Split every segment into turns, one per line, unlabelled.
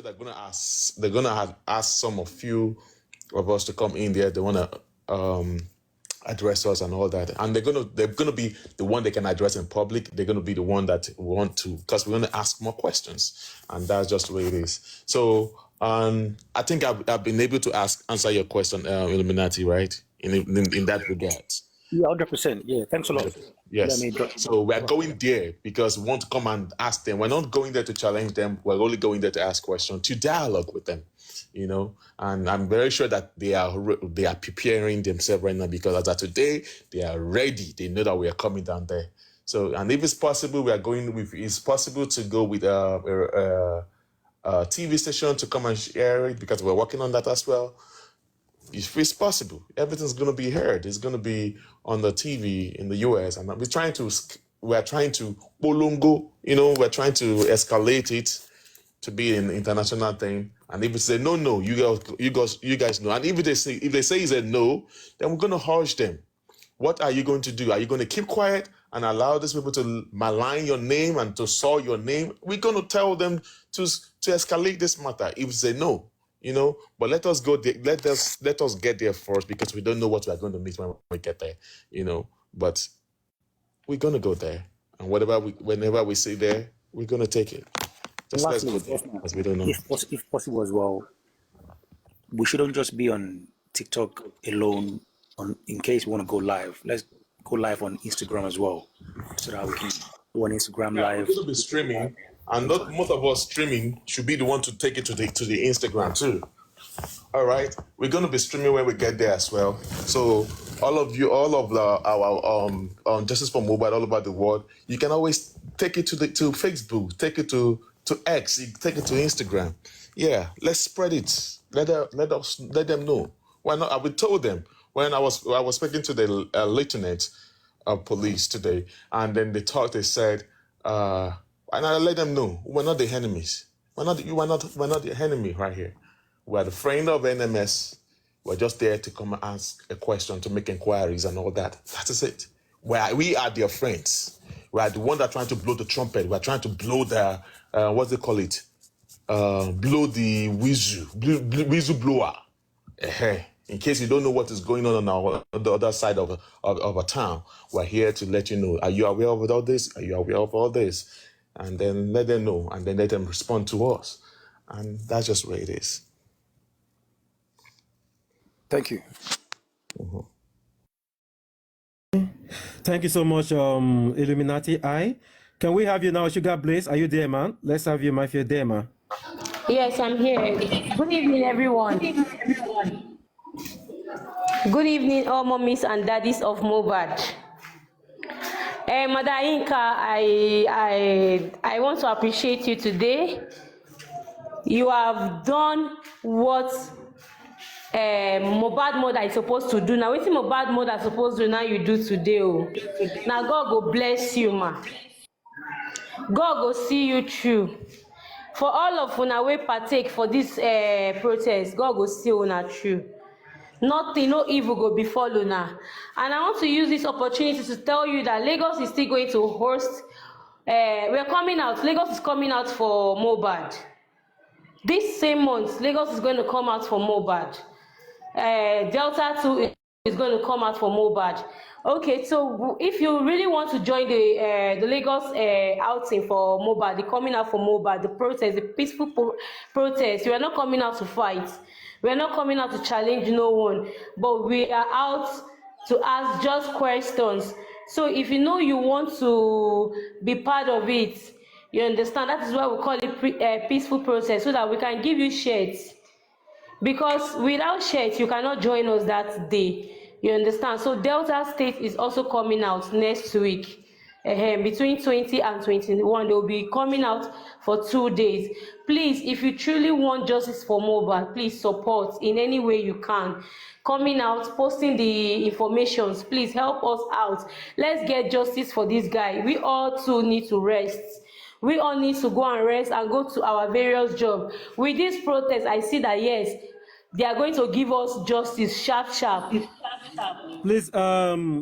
They're gonna have asked some of few of us to come in there. They wanna address us and all that, and they're gonna be the one they can address in public. They're gonna be the one that want to, because we're gonna ask more questions, and that's just the way it is. So I think I've been able to answer your question, Illuminati, right? In that regard.
Yeah, 100%. Yeah, thanks a lot.
Yes. So we're going there because we want to come and ask them. We're not going there to challenge them. We're only going there to ask questions, to dialogue with them, And I'm very sure that they are preparing themselves right now, because as of today, they are ready. They know that we are coming down there. So, and if it's possible, it's possible to go with a TV station to come and share it, because we're working on that as well. If it's possible, everything's going to be heard. It's going to be on the TV in the US, and we're trying to bolongo, we're trying to escalate it to be an international thing. And if they say no, you guys know. And if they say it's a no, then we're going to urge them. What are you going to do? Are you going to keep quiet and allow these people to malign your name and to soil your name? We're going to tell them to escalate this matter. If they say no, but let us go there. Let us get there first, because we don't know what we're going to meet when we get there, but we're going to go there, and whenever we see there, we're going to take it. Just let's go there, because we don't know.
If possible as well, we shouldn't just be on TikTok alone. In case we want to go live, let's go live on Instagram as well, so that we can go on Instagram live.
We're going to be streaming. And not most of us streaming should be the one to take it to the Instagram too. All right, we're going to be streaming when we get there as well. So all of our Justice for Mobile all over the world, you can always take it to Facebook, take it to X, take it to Instagram. Yeah, let's spread it. Let them know. Why not? I told them when I was speaking to the lieutenant of police today, and then they said. And I let them know we're not the enemies. We're not the enemy right here. We're the friend of NMS. We're just there to come and ask a question, to make inquiries and all that. That is it. We are their friends. We are the one that are trying to blow the trumpet. We're trying to blow the what's they call it? Blow the whistle blower. In case you don't know what is going on the other side of a town, we're here to let you know. Are you aware of all this? Are you aware of all this? And then let them know, and then let them respond to us. And that's just where it is.
Thank you.
Thank you so much, Illuminati. Can we have you now, Sugar Blaze? Are you there, man? Let's have you, my dear there, man.
Yes, I'm here. Good evening, everyone. Good evening, all mommies and daddies of Mobad. Mother Inka, I want to appreciate you today. You have done what Mobad mother is supposed to do. Now, what Mobad mother is supposed to do now, you do today. Oh. Now, God will bless you, ma. God will see you through. For all of una we partake for this protest, God will see una through. Nothing, no evil go befall una. And I want to use this opportunity to tell you that Lagos is still going to host. We're coming out. Lagos is coming out for Mobad. This same month, Lagos is going to come out for Mobad. Delta 2 is going to come out for Mobad. Okay, so if you really want to join the Lagos outing for Mobad, the coming out for Mobad, the protest, the peaceful protest, we are not coming out to fight. We are not coming out to challenge no one, but we are out to ask just questions. So if you know you want to be part of it, you understand, that is why we call it peaceful protest, so that we can give you shirts. Because without shirts, you cannot join us that day. You understand? So Delta State is also coming out next week. Between 20 and 21, they'll be coming out for 2 days. Please, if you truly want justice for Mobad, please support in any way you can. Coming out, posting the informations, please help us out. Let's get justice for this guy. We all too need to rest. We all need to go and rest and go to our various jobs. With this protest, I see that yes, they are going to give us justice sharp.
Please,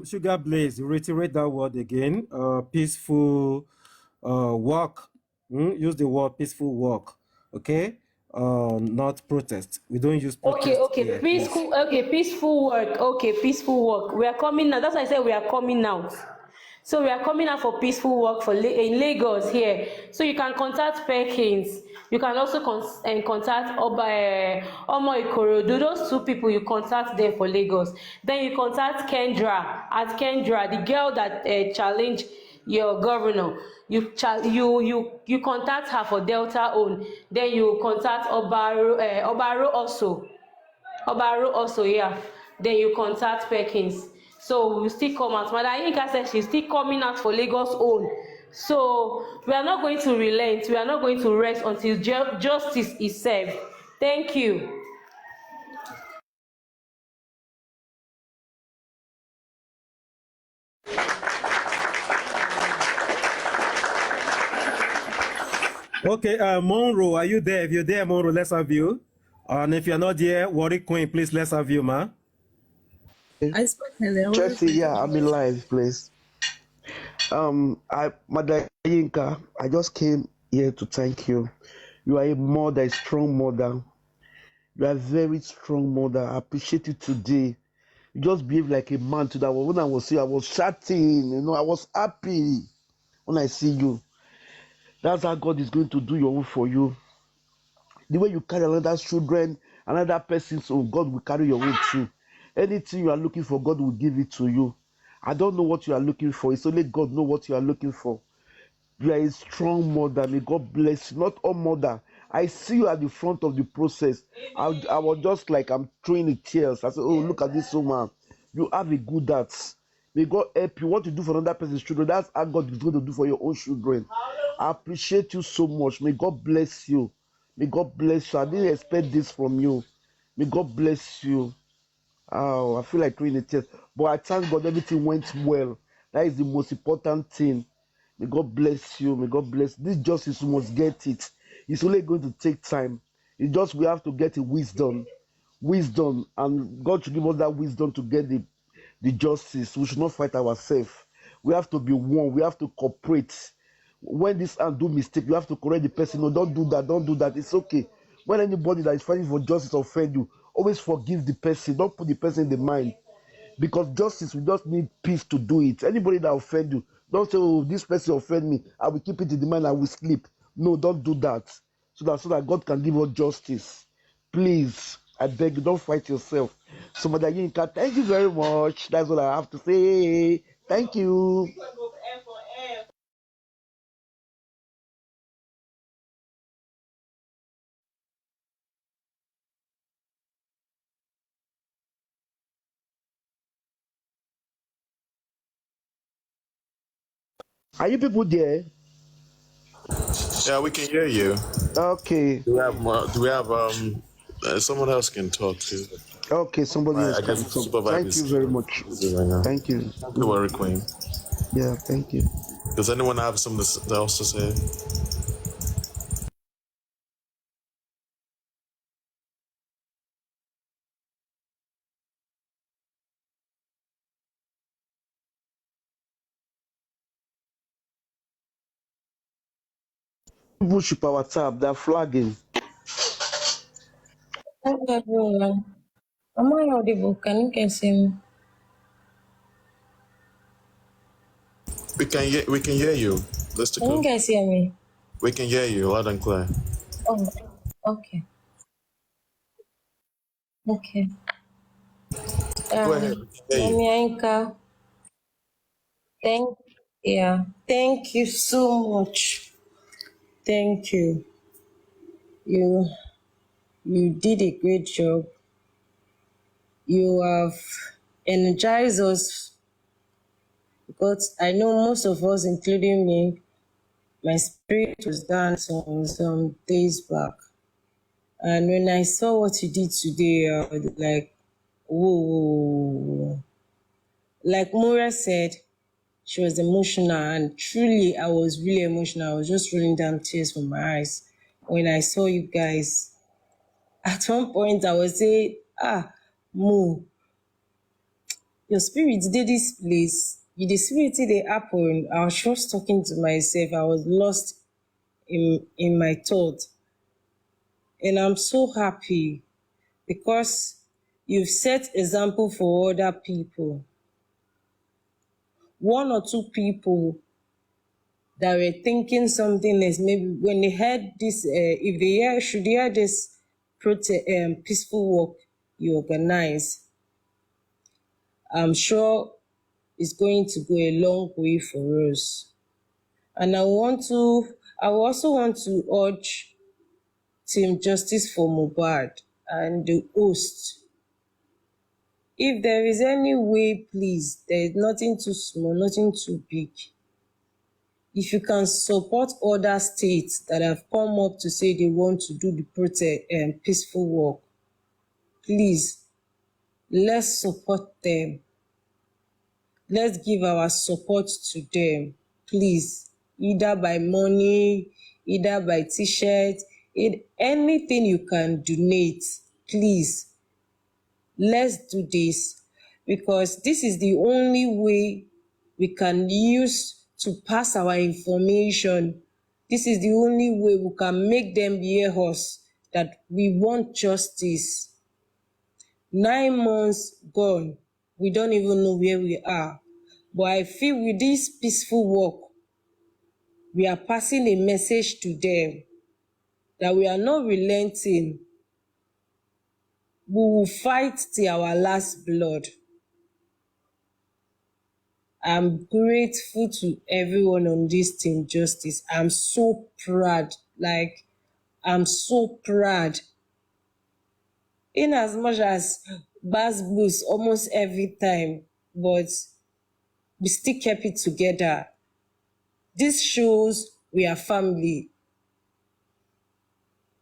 Sugar Blaze, reiterate that word again. Peaceful work. Use the word peaceful work. Okay. not protest. We don't use
Okay,
protest here, please.
peaceful work. Okay, peaceful work. We are coming now. That's why I said we are coming out. So we are coming out for peaceful work in Lagos here. So you can contact Perkins. You can also contact Omo Ikorodu. Those two people, you contact them for Lagos. Then you contact Kendra, the girl that challenged your governor. You contact her for Delta own. Then you contact Obaro also, yeah. Then you contact Perkins. So we still come out. Madam Yinka said she's still coming out for Lagos own. So we are not going to relent. We are not going to rest until justice is served. Thank you.
Okay, Monroe, are you there? If you're there, Monroe, let's have you. And if you're not there, Worry Queen, please, let's have you, ma.
I spoke hello.
Tracy, yeah, I'm in live, please. Madam Yinka, I just came here to thank you. You are a mother, a strong mother. You are a very strong mother. I appreciate you today. You just behave like a man today. When I was here, I was chatting, I was happy when I see you. That's how God is going to do your own for you. The way you carry another children, another person's own, God will carry your own too. Anything you are looking for, God will give it to you. I don't know what you are looking for. It's only God know what you are looking for. You are a strong mother. May God bless you. Not all mother. I see you at the front of the process. I was just like, I'm throwing the tears. I said, oh, look at this woman. You have a good heart. May God help you. What to do for another person's children, that's how God is going to do for your own children. I appreciate you so much. May God bless you. May God bless you. I didn't expect this from you. May God bless you. Oh, I feel like throwing the tears. But I thank God everything went well. That is the most important thing. May God bless you. May God bless. This justice, you must get it. It's only going to take time. It's just we have to get a wisdom. Wisdom. And God should give us that wisdom to get the justice. We should not fight ourselves. We have to be one. We have to cooperate. When this and do mistake, you have to correct the person. No, don't do that. Don't do that. It's okay. When anybody that is fighting for justice offend you, always forgive the person. Don't put the person in the mind. Because justice, we just need peace to do it. Anybody that offend you, don't say, oh, this person offend me. I will keep it in the mind. I will sleep. No, don't do that. So that God can give us justice. Please, I beg you, don't fight yourself. So, Madam Yinka, thank you very much. That's all I have to say. Thank you. Are you people there?
Yeah, we can hear you.
Okay.
Do we have someone else can talk to?
Okay, somebody else
I
can
guess
talk.
supervisor
Thank you
is
very much.
busy right now.
Thank you.
Don't worry, Queen.
Yeah, thank you.
Does anyone have something else to say?
People should power tap. They're flagging.
Thank everyone. Am I audible? Can you guys hear me?
We can hear you. Let's
Can you
go.
guys hear me?
We can hear you loud and clear.
Oh, okay. Okay.
Go ahead. We can hear
Mami
you.
Yinka, thank you so much. Thank you. You you did a great job. You have energized us because I know most of us, including me, my spirit was down some days back. And when I saw what you did today, I was like, whoa. Like Mura said, she was emotional, and truly, I was really emotional. I was just rolling down tears from my eyes when I saw you guys. At one point, I was saying, Mo, your spirit did this place. You the spirit they happen. I was just talking to myself. I was lost in my thoughts. And I'm so happy because you've set example for other people. One or two people that were thinking something else, maybe when they heard this, if they should hear this peaceful walk you organize, I'm sure it's going to go a long way for us. And I also want to urge Team Justice for Mohbad and the host. If there is any way, please, there is nothing too small, nothing too big. If you can support other states that have come up to say they want to do the protest and peaceful walk, please, let's support them. Let's give our support to them, please, either by money, either by t-shirt, anything you can donate, please. Let's do this because this is the only way we can use to pass our information. This is the only way we can make them hear us that we want justice. 9 months gone, we don't even know where we are. But I feel with this peaceful walk, we are passing a message to them that we are not relenting. We will fight till our last blood. I'm grateful to everyone on this Team Justice. I'm so proud. I'm so proud. In as much as Baz Blues almost every time, but we still kept it together. This shows we are family.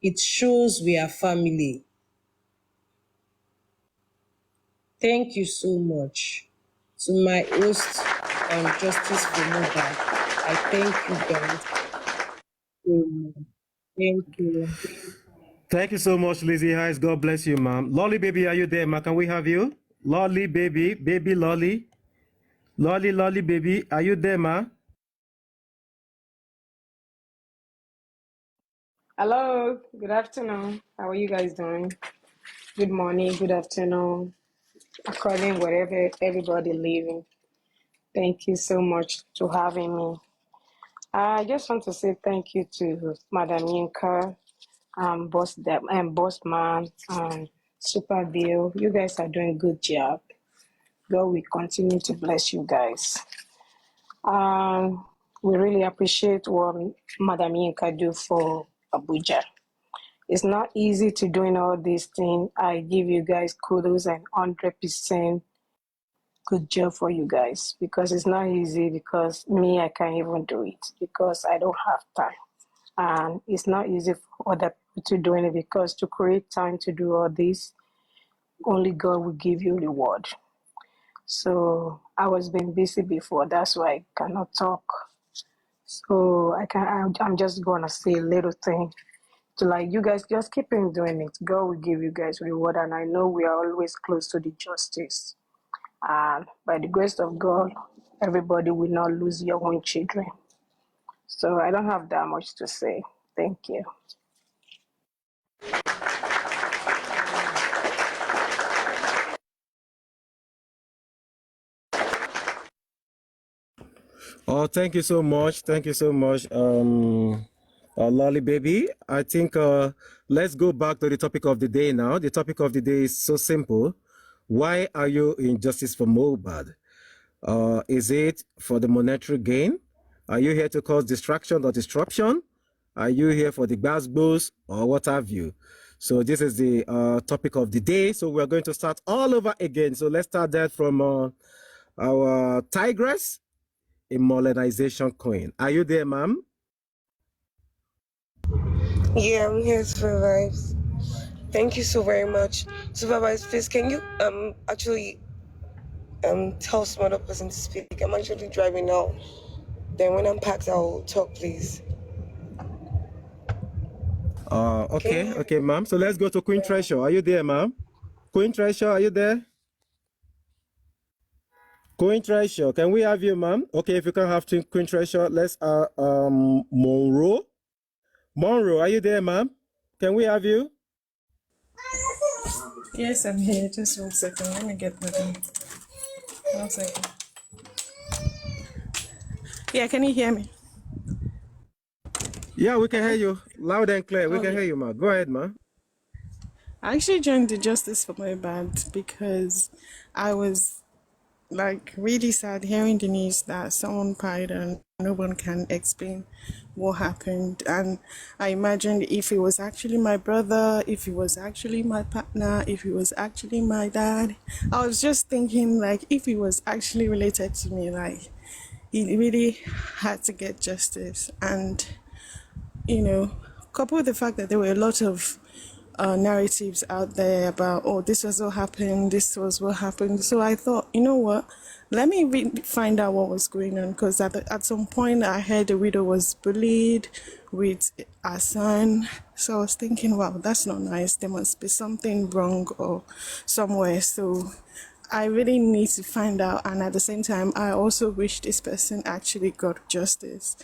It shows we are family. Thank you so much. To my host on Justice for Mohbad, I thank you guys. Thank you.
Thank you so much, Lizzie Heights. God bless you, ma'am. Lolly baby, are you there, ma? Can we have you? Lolly baby, baby Lolly. Lolly baby, are you there, ma?
Hello, good afternoon. How are you guys doing? Good morning, good afternoon, according wherever everybody living. Thank you so much for having me. I just want to say thank you to Madam Yinka, Boss Man, Super Bill. You guys are doing a good job. God will continue to bless you guys. We really appreciate what Madam Yinka do for Abuja. It's not easy to doing all these things. I give you guys kudos and 100% good job for you guys because it's not easy because me, I can't even do it because I don't have time. And it's not easy for other people to do it because to create time to do all this, only God will give you reward. So I was being busy before, that's why I cannot talk. So I'm just gonna say a little thing. So like you guys just keep on doing it. God will give you guys reward, and I know we are always close to the justice. And by the grace of God, everybody will not lose your own children. So I don't have that much to say. Thank you.
Oh, thank you so much. Thank you so much, Lolly baby. I think let's go back to the topic of the day now. The topic of the day is so simple. Why are you in Justice for Mohbad? Is it for the monetary gain? Are you here to cause distraction or disruption? Are you here for the gbasgbos or what have you? So this is the topic of the day. So we're going to start all over again. So let's start that from our Tigress, a modernization queen. Are you there, ma'am?
Yeah, I'm here, Supervise. Thank you so very much. Supervise, please, can you actually tell some other person to speak? I'm actually driving now. Then when I'm packed, I'll talk, please.
Okay, ma'am. So let's go to Queen Treasure. Are you there, ma'am? Queen Treasure, are you there? Queen Treasure, can we have you, ma'am? Okay, if you can have Queen Treasure, let's Monroe. Monroe, are you there, ma'am? can we have you?
Yes, I'm here. Just 1 second. Let me get the thing. 1 second. Yeah, can you hear me?
Yeah, we can hear you loud and clear. We can
Okay.
hear you, ma. Go ahead, ma.
I actually joined the Justice for Mohbad because I was like really sad hearing the news that someone cried and no one can explain what happened. And I imagined if it was actually my brother, if it was actually my partner, if it was actually my dad. I was just thinking like if it was actually related to me, like he really had to get justice. And you know, coupled with the fact that there were a lot of narratives out there about, oh, this was what happened, this was what happened. So I thought, you know what, let me find out what was going on. Because at some point I heard the widow was bullied with her son. So I was thinking, wow, that's not nice. There must be something wrong or somewhere. So I really need to find out. And at the same time, I also wish this person actually got justice.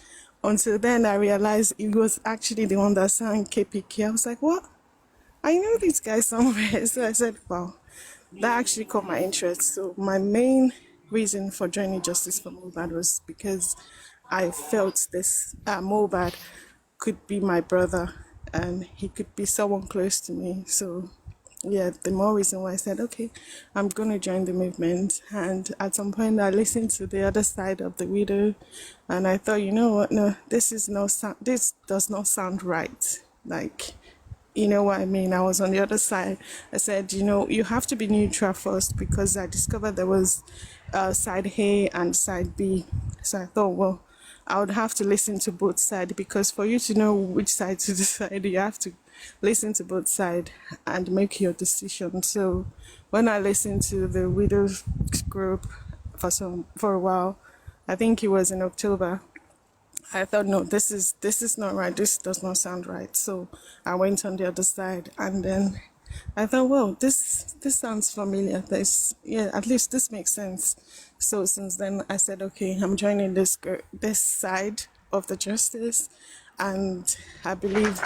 Until then, I realized it was actually the one that sang KPK. I was like, what? I know this guy somewhere. So I said, wow, that actually caught my interest. So my main reason for joining Justice for Mohbad was because I felt this Mohbad could be my brother and he could be someone close to me. So yeah, the more reason why I said, okay, I'm going to join the movement. And at some point, I listened to the other side of the widow, and I thought, you know what? No, this does not sound right. Like, you know what I mean? I was on the other side. I said, you know, you have to be neutral first, because I discovered there was side A and side B. So I thought, well, I would have to listen to both sides, because for you to know which side to decide, you have to listen to both sides and make your decision. So when I listened to the widows group for a while, I think it was in October, I thought, no, this is not right. This does not sound right. So I went on the other side, and then I thought, well, this sounds familiar. At least this makes sense. So since then, I said, okay, I'm joining this side of the justice, and I believe.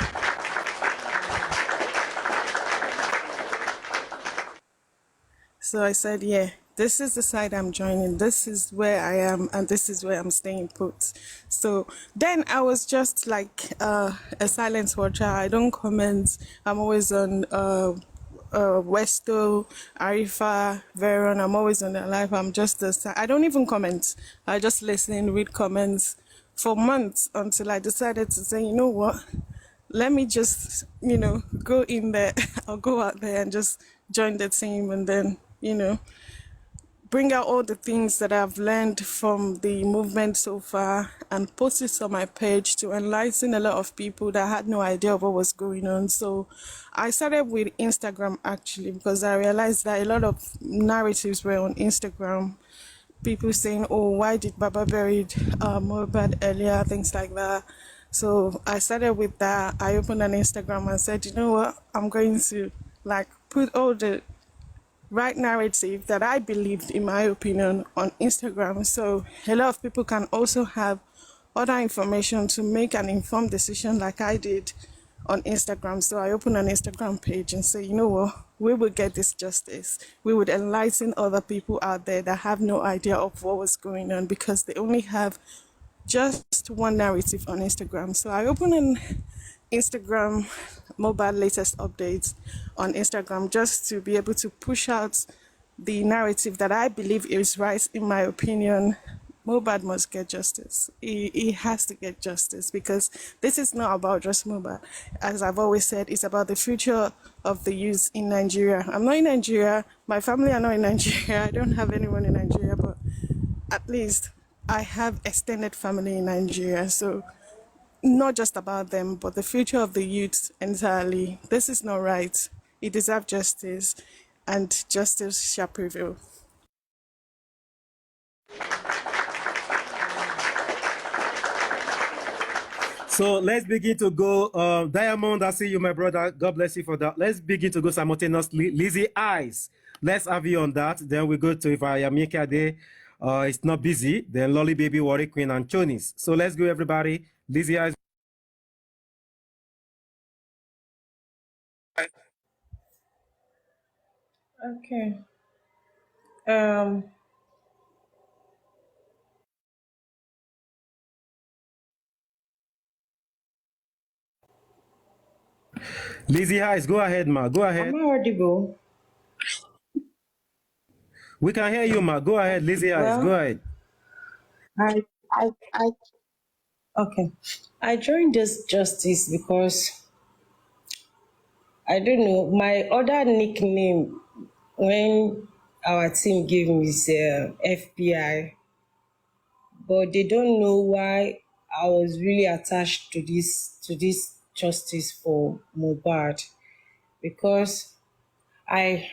So I said, yeah, this is the side I'm joining. This is where I am, and this is where I'm staying put. So then I was just like a silent watcher. I don't comment. I'm always on Westo, Arifa, Veron. I'm always on their live. I'm just I don't even comment. I just listen, read comments for months until I decided to say, you know what? Let me just, go in there or go out there and just join the team, and then, bring out all the things that I've learned from the movement so far and post it on my page to enlighten a lot of people that had no idea of what was going on. So I started with Instagram, actually, because I realized that a lot of narratives were on Instagram. People saying, oh, why did Baba buried Mohbad earlier, things like that. So I started with that. I opened an Instagram and said, you know what, I'm going to put all the right narrative that I believed, in my opinion, on Instagram. So a lot of people can also have other information to make an informed decision like I did on Instagram. So I opened an Instagram page and say, you know what, we will get this justice. We would enlighten other people out there that have no idea of what was going on, because they only have just one narrative on Instagram. So I opened an Instagram mobile latest updates on Instagram just to be able to push out the narrative that I believe is right. In my opinion, Mohbad must get justice. He has to get justice, because this is not about just Mohbad. As I've always said, it's about the future of the youth in Nigeria. I'm not in Nigeria. My family are not in Nigeria. I don't have anyone in Nigeria, but at least I have extended family in Nigeria. So not just about them, but the future of the youth entirely. This is not right. He deserves justice, and justice shall prevail.
So let's begin to go. Diamond, I see you, my brother. God bless you for that. Let's begin to go simultaneously. Lizzie Eyes, let's have you on that. Then we go to Ifayamika Day. It's not busy. Then Lolly Baby, Warrior Queen, and Chonis. So let's go, everybody. Lizzie Eyes.
Okay. Um.
Lizzie Heights, go ahead, ma. Go ahead.
Am I audible?
We can hear you, ma. Go ahead, Lizzie Heights. Go
Well,
ahead.
I. Okay. I joined this justice because I don't know. My other nickname when our team gave me is FBI, but they don't know why I was really attached to this justice for Mohbad because I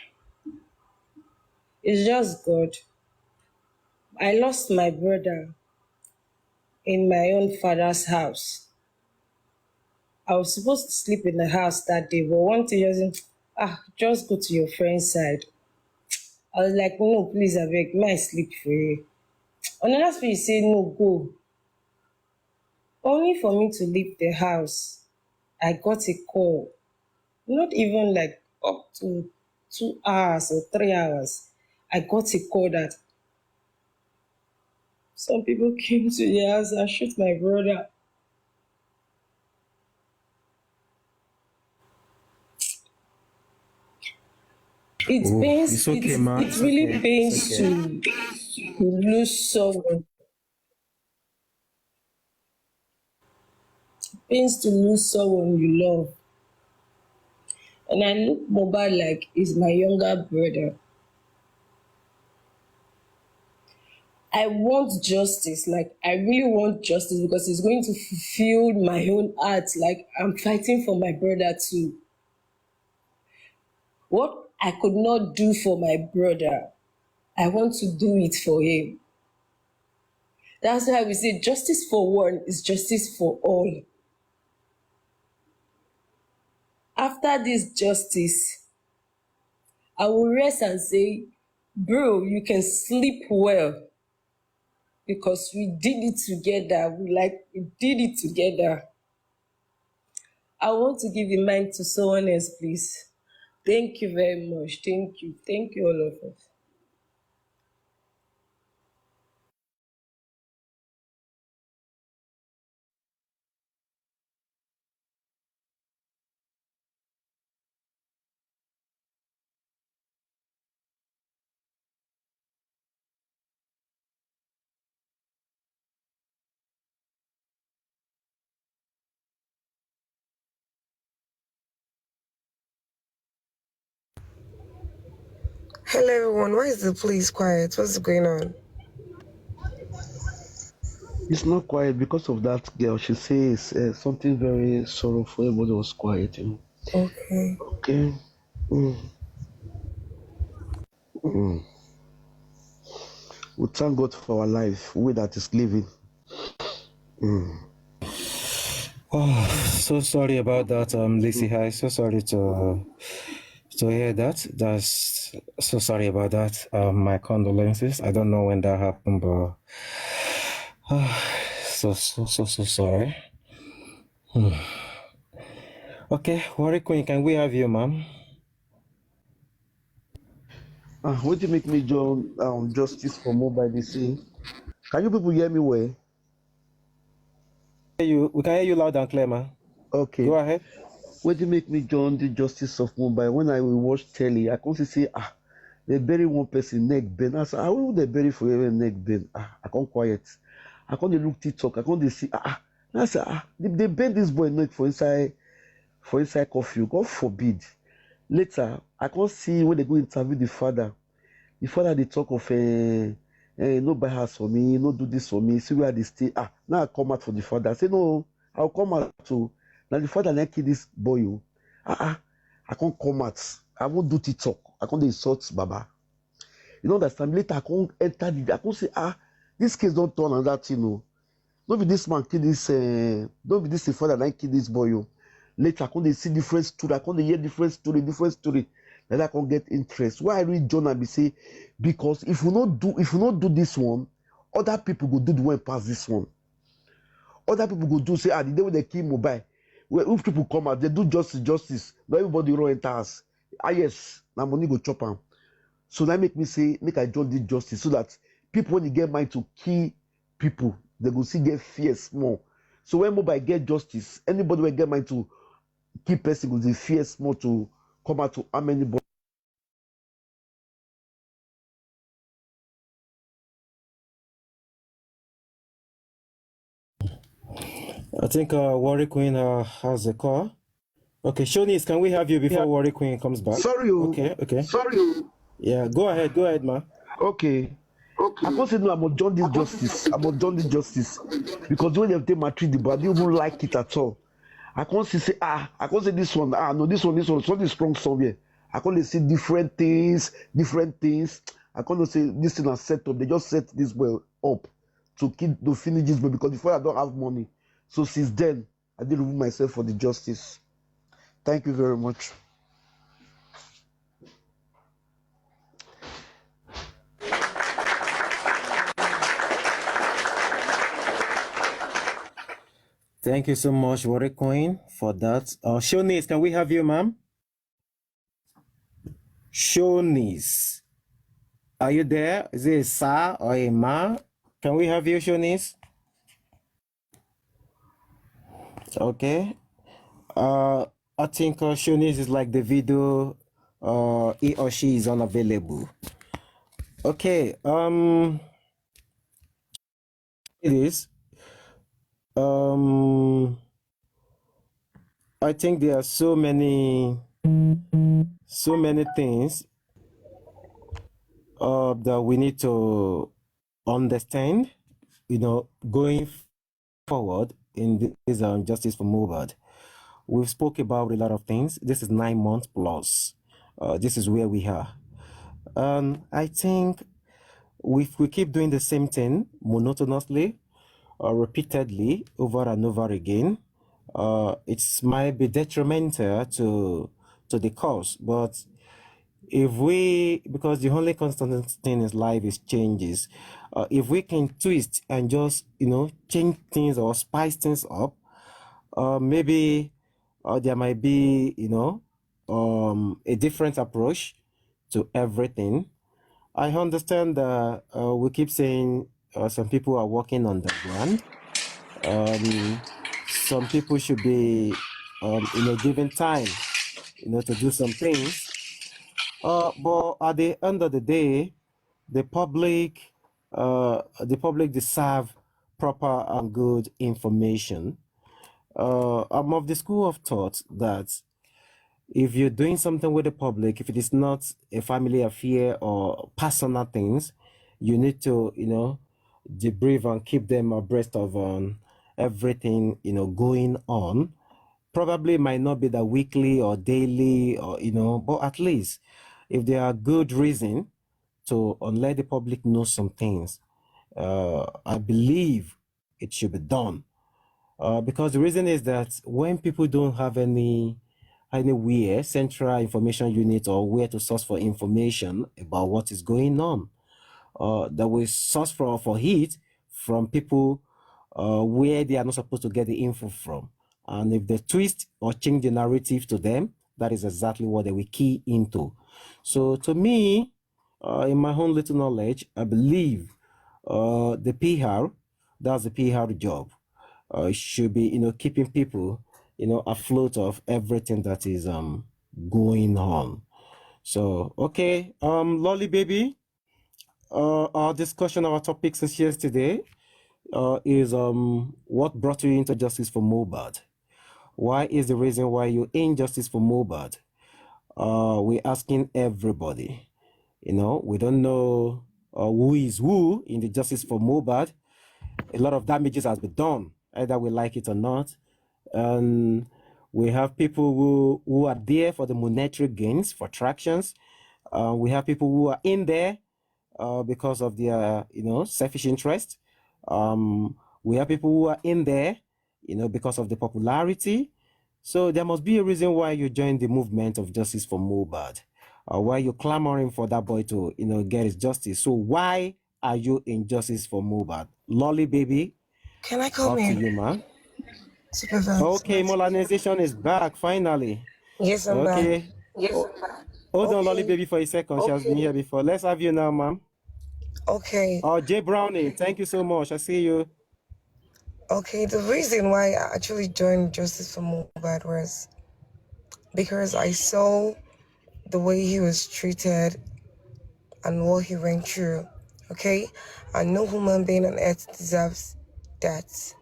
it's just God. I lost my brother in my own father's house. I was supposed to sleep in the house that day, but one thing just go to your friend's side. I was like, no, please, I beg, may I sleep for you? Another spirit said, no, go. Only for me to leave the house, I got a call. Not even like up to 2 hours or 3 hours. I got a call that some people came to the house and shoot my brother. It
Oh,
pains,
it's okay, ma.
it
It's
really
okay.
pains
It's okay.
to lose someone. Pains to lose someone you love. And I look Mohbad like he's my younger brother. I want justice. Like, I really want justice because it's going to fulfill my own heart. Like, I'm fighting for my brother too. What I could not do for my brother, I want to do it for him. That's why we say justice for one is justice for all. After this justice, I will rest and say, bro, you can sleep well because we did it together. We did it together. I want to give the mic to someone else, please. Thank you very much. Thank you. Thank you, all of us.
Hello, everyone. Why is the police quiet? What's going on?
It's not quiet because of that girl. She says something very sorrowful. Everybody was quiet,
Okay.
Okay. Mm, mm. We thank God for our life, we that is living.
Oh, so sorry about that, Lizzie Heights. So sorry to hear that. That's so sorry about that. My condolences. I don't know when that happened, but so sorry. Okay, Warri Queen, can we have you, ma'am?
What do you make me join justice for mobile DC? Can you people hear me well?
We can hear you loud and clear, ma'am.
Okay.
Go ahead.
What do you make me join the justice of mobile? When I will watch telly, I can't say, they bury one person neck bend. I say, how will they bury forever neck bend? I can't quiet. I can't dey look TikTok. I can't dey see. I say, they bend this boy neck for inside curfew. God forbid. Later, I can't see when they go interview the father. The father they talk of no buy house for me, no do this for me, see where they stay. Now I come out for the father. I say no, I'll come out too. Now the father like kill this boy. I can't come out. I won't do TikTok. I can't insult Baba. You know understand? Later I can't enter I can't say this case don't turn on that thing. Don't be this man kill this don't be this the father like kill this boy. Later I can't see different story. I can't hear different story. Then I can get interest. Why I read John and be say, because if we not do this one, other people go do the one past this one. Other people go do say, the day when they kill Mohbad, if people come out, they do justice. Not everybody run enter house. Ah yes, na money go chop am. So that make me say, make I join this justice so that people when they get mind to kill people, they go see get fear small. So when mobile get justice, anybody will get mind to kill person go dey fear small to come out to harm anybody.
I think Warrior Queen has a call. Okay, Shonice, can we have you before Warrior Queen comes back?
Sorry,
Okay. Yeah, go ahead, ma.
Okay. I can't say no, I'm on this justice. Because when they take my treat, but I didn't even like it at all. I can't say I can't say this one, no, this one, something strong somewhere. I can't see different things. I can't say this thing is set up. They just set this well up to finish this well because before I don't have money. So since then, I did remove myself for the justice. Thank you very much.
Thank you so much, Warrior Queen, for that. Shonice, can we have you, ma'am? Shonice, are you there? Is it a sa or a ma? Can we have you, Shonice? Okay. I think Shonice is like the video. He or she is unavailable. Okay. It is. I think there are so many things that we need to understand, going forward in this Justice for Mohbad. We've spoke about a lot of things. This is 9 months plus. This is where we are. I think if we keep doing the same thing monotonously, repeatedly, over and over again, it might be detrimental to the cause. But because the only constant thing in life is changes, if we can twist and just change things or spice things up, maybe there might be a different approach to everything. I understand that we keep saying some people are working on the ground. Some people should be given time to do some things. But at the end of the day, the public deserve proper and good information. I'm of the school of thought that if you're doing something with the public, if it is not a family affair or personal things, you need to, debrief and keep them abreast of everything, going on. Probably it might not be the weekly or daily or, but at least if there are good reason to let the public know some things, I believe it should be done. Because the reason is that when people don't have anywhere central information unit or where to source for information about what is going on, that we source for it from people where they are not supposed to get the info from. And if they twist or change the narrative to them, that is exactly what they will key into. So to me, in my own little knowledge, I believe the PR, that's the PR job, should be, keeping people, afloat of everything that is going on. So, okay, Lolly Baby, our discussion, our topic since yesterday is what brought you into Justice for Mohbad? Why is the reason why you're in Justice for Mohbad? We're asking everybody. We don't know who is who in the Justice for Mohbad. A lot of damages has been done, either we like it or not. And we have people who are there for the monetary gains, for attractions. We have people who are in there because of their, selfish interest. We have people who are in there, because of the popularity. So there must be a reason why you joined the movement of Justice for Mohbad, why you're clamoring for that boy to, get his justice. So why are you in Justice for Mohbad? Lolly Baby,
Can I come
up to
in?
you, man.
Super vibes.
Okay, modernization is back finally.
Yes, I'm back.
Okay. Hold on, Lolly
Okay.
Baby, for a second. She has been here before. Let's have you now, ma'am.
Okay.
Oh, Jay Browning, thank you so much. I see you.
Okay. The reason why I actually joined Justice for Mohbad was because I saw the way he was treated and what he went through. Okay. And no human being on earth deserves that.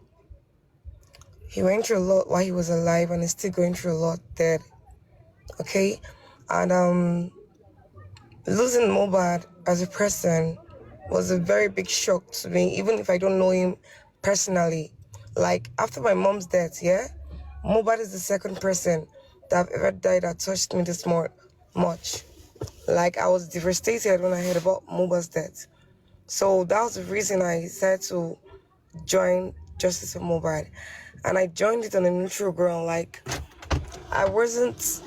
He went through a lot while he was alive and is still going through a lot dead. Okay. And losing Mohbad as a person was a very big shock to me, even if I don't know him personally. Like, after my mom's death, yeah, Mohbad is the second person that I've ever died that touched me this much. Like, I was devastated when I heard about Mohbad's death. So that was the reason I decided to join Justice for Mohbad. And I joined it on a neutral ground. Like, I wasn't,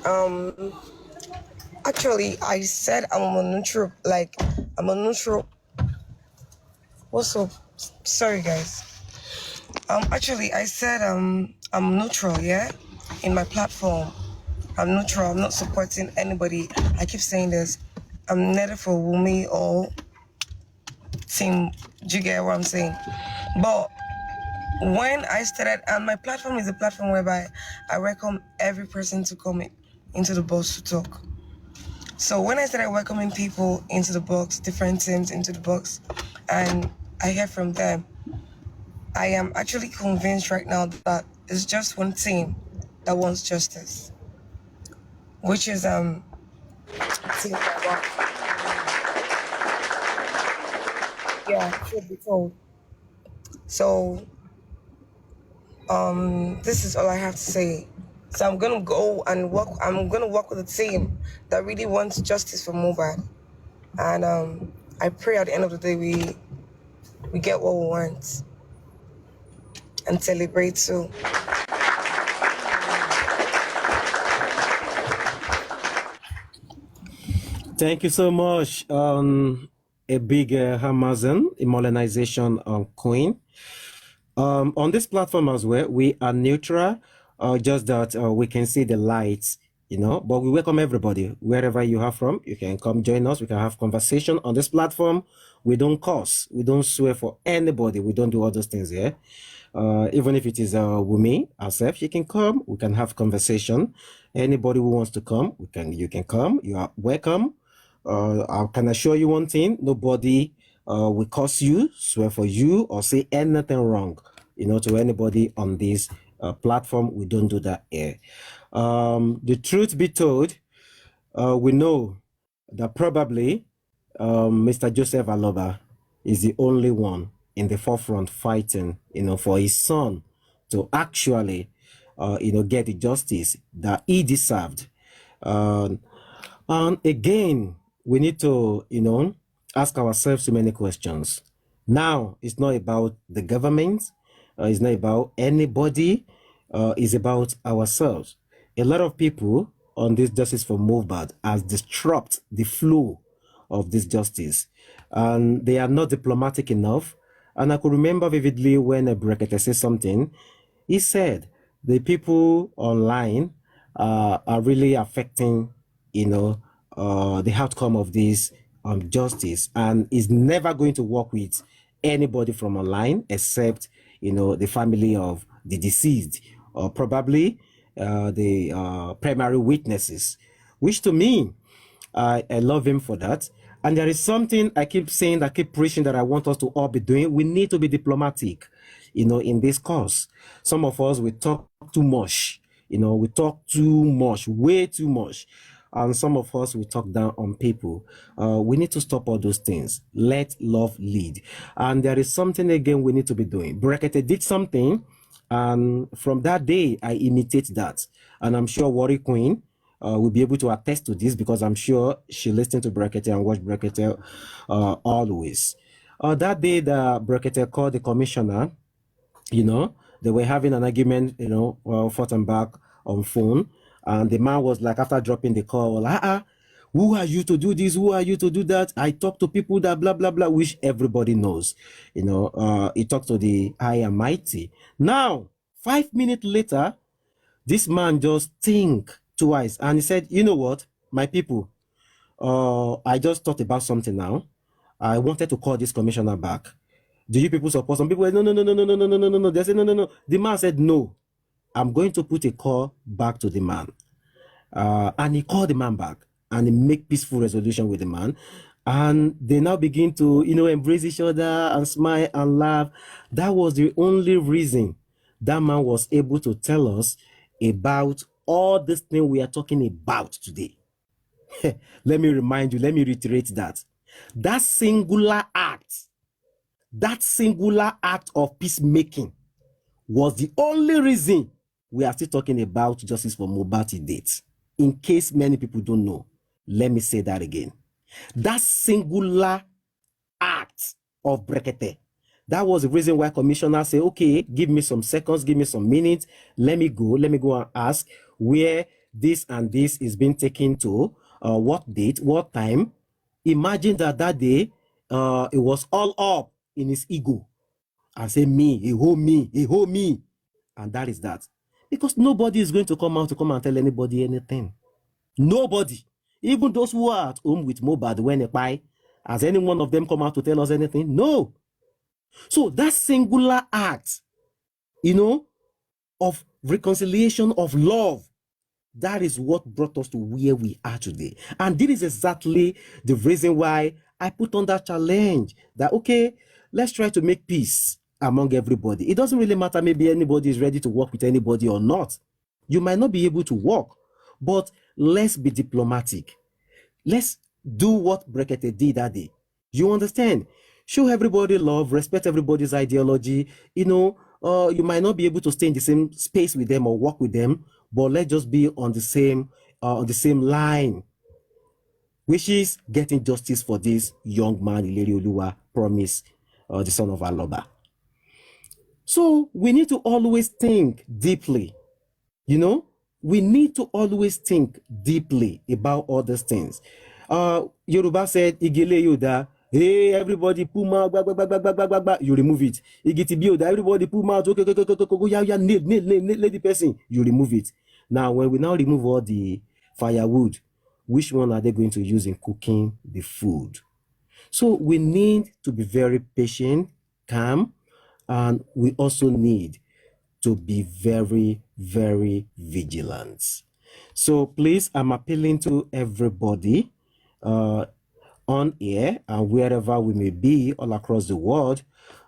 actually, I said I'm a neutral, what's up? Sorry, guys. Actually, I said I'm neutral, yeah, in my platform. I'm neutral. I'm not supporting anybody. I keep saying this. I'm neither for Wumi or Team. Do you get what I'm saying? But when I started, and my platform is a platform whereby I welcome every person to come into the box to talk. So when I started welcoming people into the box, different teams into the box, and I hear from them, I am actually convinced right now that it's just one team that wants justice, which is Team Baba. Yeah, truth be told. So this is all I have to say. So I'm gonna go and work. I'm gonna work with a team that really wants justice for Mohbad, and I pray at the end of the day we get what we want and celebrate too.
Thank you so much. A big Amazon, a modernization queen. On this platform as well, we are neutral, just that we can see the lights, but we welcome everybody. Wherever you are from, you can come join us. We can have conversation on this platform. We don't curse. We don't swear for anybody. We don't do all those things here. Even if it is Wumi herself, she can come. We can have conversation. Anybody who wants to come, you can come. You are welcome. I can assure you one thing: nobody will curse you, swear for you, or say anything wrong, to anybody on this platform. We don't do that here. The truth be told, we know that probably Mr. Joseph Aloba is the only one in the forefront fighting, for his son to actually, get the justice that he deserved. And again, we need to, ask ourselves so many questions. Now, it's not about the government. It's not about anybody. It's about ourselves. A lot of people on this Justice for Mohbad has disrupted the flow of this justice, and they are not diplomatic enough. And I could remember vividly when Brekete said something. He said the people online are really affecting, the outcome of this justice, and is never going to work with anybody from online except, the family of the deceased, or probably the primary witnesses, which to me, I love him for that. And there is something I keep saying, I keep preaching, that I want us to all be doing. We need to be diplomatic, in this cause. Some of us, we talk too much, we talk too much, way too much. And some of us, we talk down on people. We need to stop all those things. Let love lead. And there is something again we need to be doing. Brekete did something, and from that day, I imitate that. And I'm sure Worry Queen will be able to attest to this, because I'm sure she listened to Brekete and watched Brekete always. That day that Brekete called the commissioner, they were having an argument, forth and back on phone. And the man was like, after dropping the call, who are you to do this? Who are you to do that? I talk to people that blah, blah, blah, which everybody knows. He talked to the high and mighty. Now, 5 minutes later, this man just think twice and he said, you know what, my people, I just thought about something now. I wanted to call this commissioner back. Do you people support? Some people were, no. They said, no. The man said, no, I'm going to put a call back to the man. And he called the man back and he make peaceful resolution with the man. And they now begin to, embrace each other and smile and laugh. That was the only reason that man was able to tell us about all this thing we are talking about today. Let me remind you, let me reiterate that. That singular act of peacemaking was the only reason we are still talking about justice for Mohbad to date. In case many people don't know, let me say that again. That singular act of Brekete, that was the reason why commissioner said, okay, give me some seconds, give me some minutes, let me go and ask where this and this is being taken to, what date, what time. Imagine that day, it was all up in his ego and say, he hold me. And that is that. Because nobody is going to come out and tell anybody anything. Nobody. Even those who are at home with Mohbad when they buy, has any one of them come out to tell us anything? No. So that singular act, of reconciliation, of love, that is what brought us to where we are today. And this is exactly the reason why I put on that challenge that, okay, let's try to make peace among everybody. It doesn't really matter, maybe anybody is ready to work with anybody or not. You might not be able to work, but let's be diplomatic. Let's do what Brekete did that day. You understand? Show everybody love, respect everybody's ideology. You might not be able to stay in the same space with them or work with them, but let's just be on the same line, which is getting justice for this young man, Ileri Oluwa Promise, the son of Aloba. So we need to always think deeply, we need to always think deeply about all these things. Yoruba said, Igile Yoda, hey, everybody pull mouth, you remove it. Igiti Yoda, everybody pull mouth, okay, nail the person, you remove it. Now, when we now remove all the firewood, which one are they going to use in cooking the food? So we need to be very patient, calm, and we also need to be very, very vigilant. So please, I'm appealing to everybody on air and wherever we may be all across the world,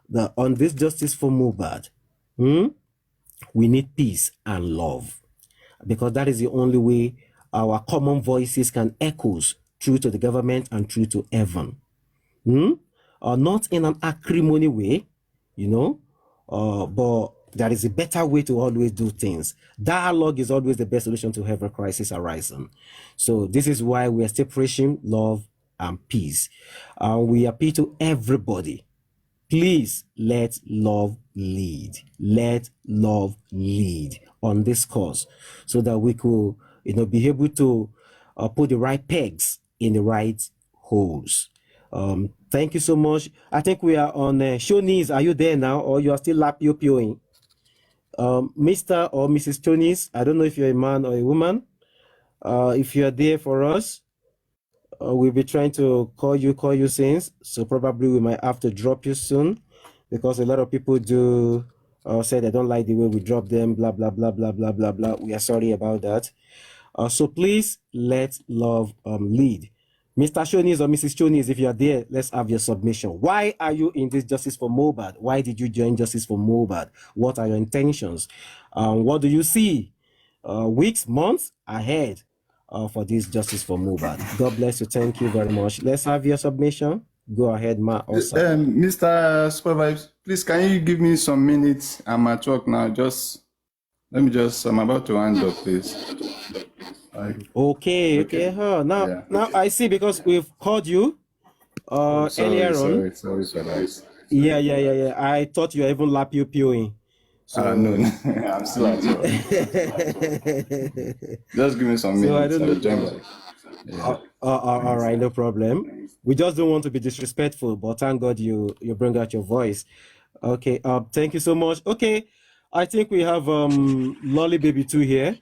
that on this justice for Mohbad, we need peace and love, because that is the only way our common voices can echo through to the government and through to heaven. Not in an acrimony way, but there is a better way to always do things. Dialogue is always the best solution to every crisis arising. So this is why we are still preaching love and peace. We appeal to everybody. Please let love lead. Let love lead on this cause, so that we could, be able to put the right pegs in the right holes. Thank you so much. I think we are on Shonies. Are you there now, or you are still lapioing? Mr. or Mrs. Shonies, I don't know if you're a man or a woman. If you are there for us, we'll be trying to call you since, so probably we might have to drop you soon, because a lot of people do say they don't like the way we drop them, blah, blah, blah, blah, blah, blah, blah. We are sorry about that. So please let love lead. Mr. Shonies or Mrs. Shonies, if you are there, let's have your submission. Why are you in this Justice for Mohbad? Why did you join Justice for Mohbad? What are your intentions? What do you see weeks, months ahead for this Justice for Mohbad? God bless you. Thank you very much. Let's have your submission. Go ahead, Ma. Also.
Mr. Supervisor, please, can you give me some minutes? I'm at work now. I'm about to hand up, please.
Okay. Now I see, because we've called you earlier on.
Sorry for that.
Yeah. I thought you were even lapioing. So
no, I'm still at work. Just give me some minutes.
So I don't know. All right, no problem. We just don't want to be disrespectful, but thank God you bring out your voice. Okay. Thank you so much. Okay. I think we have Lolly Baby 2 here.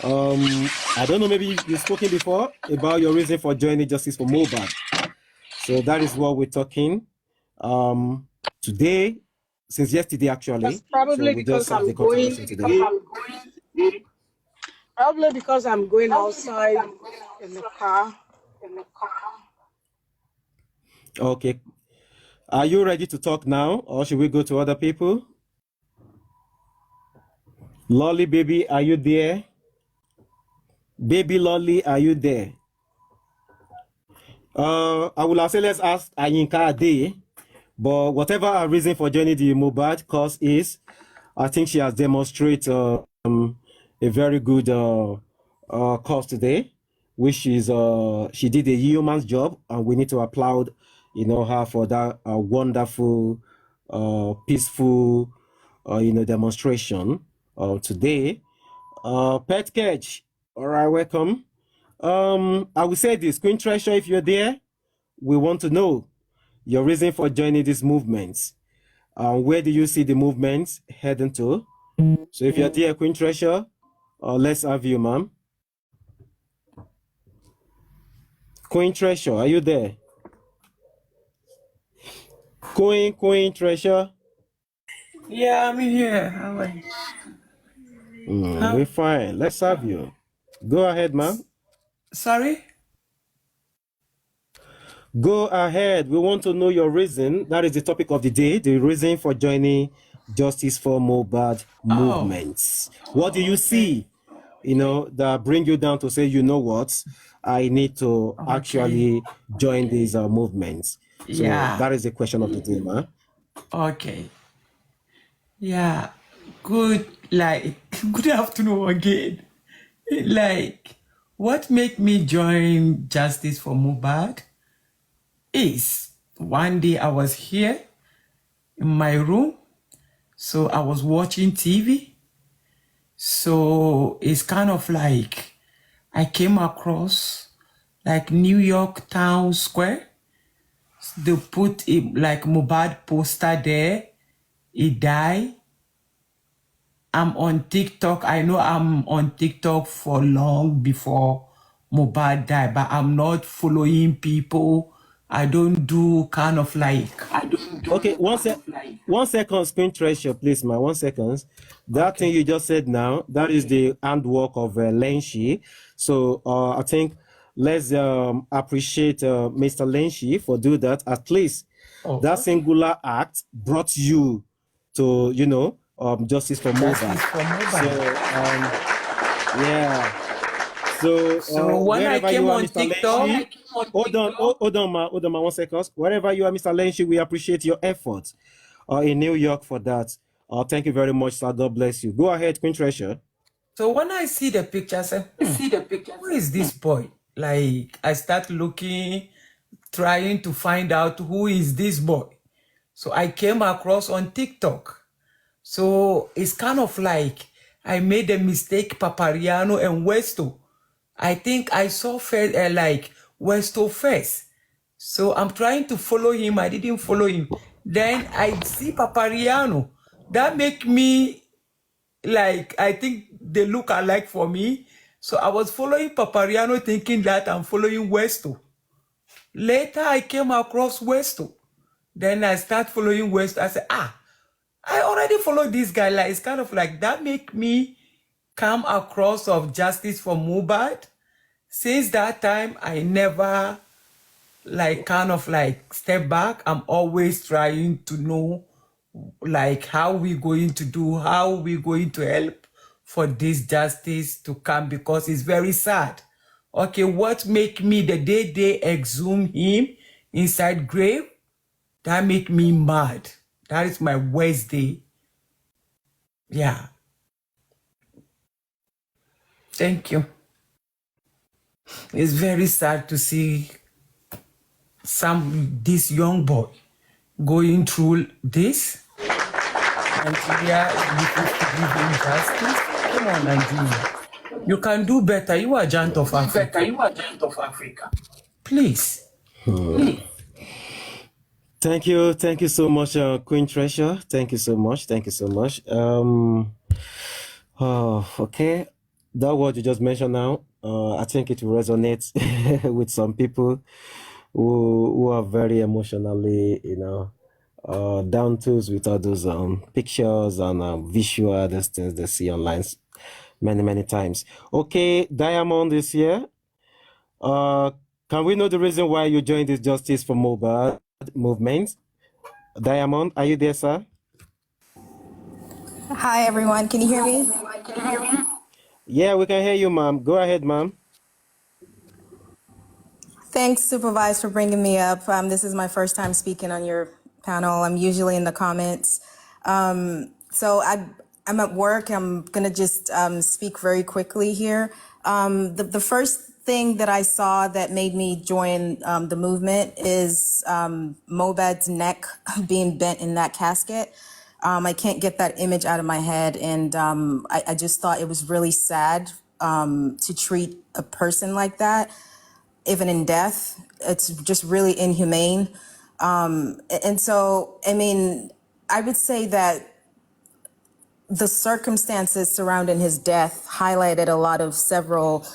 I don't know, maybe you've spoken before about your reason for joining Justice for Mohbad. So that is what we're talking today, since yesterday actually.
That's probably
So we
because
just have the
I'm going.
conversation today.
Probably because I'm going outside in the car.
Okay. Are you ready to talk now, or should we go to other people? Lolly Baby, are you there? Baby Lolly, are you there? I will say let's ask Ayinka Ade, but whatever her reason for joining the Mohbad cause is, I think she has demonstrated a very good cause today, which is she did a yeoman's job, and we need to applaud, her for that wonderful, peaceful, demonstration today. Pet Cage, all right, welcome. I will say this, Queen Treasure, if you're there, we want to know your reason for joining these movements. Where do you see the movements heading to? So if you're there, Queen Treasure, let's have you, ma'am. Queen Treasure, are you there? Queen Treasure?
Yeah, I'm here. How are you?
We're fine. Let's have you. Go ahead, ma'am.
Sorry?
Go ahead. We want to know your reason. That is the topic of the day, the reason for joining Justice for Mohbad movements. What do you see, that bring you down to say, you know what, I need to actually join these movements? So that is the question of the day, man.
Okay. Yeah. Good afternoon again. What made me join Justice for Mohbad is one day I was here in my room, so I was watching TV. So it's kind of like I came across New York Town Square. They put a Mohbad poster there. He died. I'm on TikTok. I know I'm on TikTok for long before Mohbad died, but I'm not following people. I don't do
Okay, one second, Queen Treasure, please, man. 1 second. That thing you just said now, that is the handwork of Lenshi. So I think let's appreciate Mr. Lenshi for doing that. At least that singular act brought you to, Justice for Mohbad. So
when I came on TikTok,
hold on, ma. 1 second. Wherever you are, Mr. Lenshi, we appreciate your efforts in New York for that. Thank you very much, sir. God bless you. Go ahead, Queen Treasure.
So when I see the picture, I say, who is this boy? I start looking, trying to find out who is this boy. So I came across on TikTok. So it's kind of I made a mistake, Papariano and Westo. I think I saw Westo first. So I'm trying to follow him. I didn't follow him. Then I see Papariano. That make me I think they look alike for me. So I was following Papariano thinking that I'm following Westo. Later I came across Westo. Then I start following Westo. I said, I already followed this guy. It's kind of that make me come across of Justice for Mohbad. Since that time, I never step back. I'm always trying to know how we going to do, how we going to help for this justice to come, because it's very sad. Okay, what make me the day they exhume him inside grave, that make me mad. That is my worst day. Yeah. Thank you. It's very sad to see this young boy going through this. Nigeria is supposed to give him justice. Come on, Nigeria. You can do better. You are giant of Africa. Please.
Thank you so much, Queen Treasure. Thank you so much. Thank you so much. Oh, okay. That word you just mentioned now, I think it will resonate with some people who are very emotionally, down tools with all those pictures and visual these things they see online many times. Okay, Diamond is here. Can we know the reason why you joined this Justice for Mobile movement? Diamond, are you there, sir?
Hi, everyone. Can you hear me?
Yeah, we can hear you, ma'am. Go ahead, ma'am.
Thanks, Supervise, for bringing me up. This is my first time speaking on your panel. I'm usually in the comments. I'm at work. I'm going to just speak very quickly here. The first thing that I saw that made me join the movement is Mobad's neck being bent in that casket. I can't get that image out of my head. And I just thought it was really sad to treat a person like that, even in death. It's just really inhumane. And so, I mean, I would say that the circumstances surrounding his death highlighted a lot of several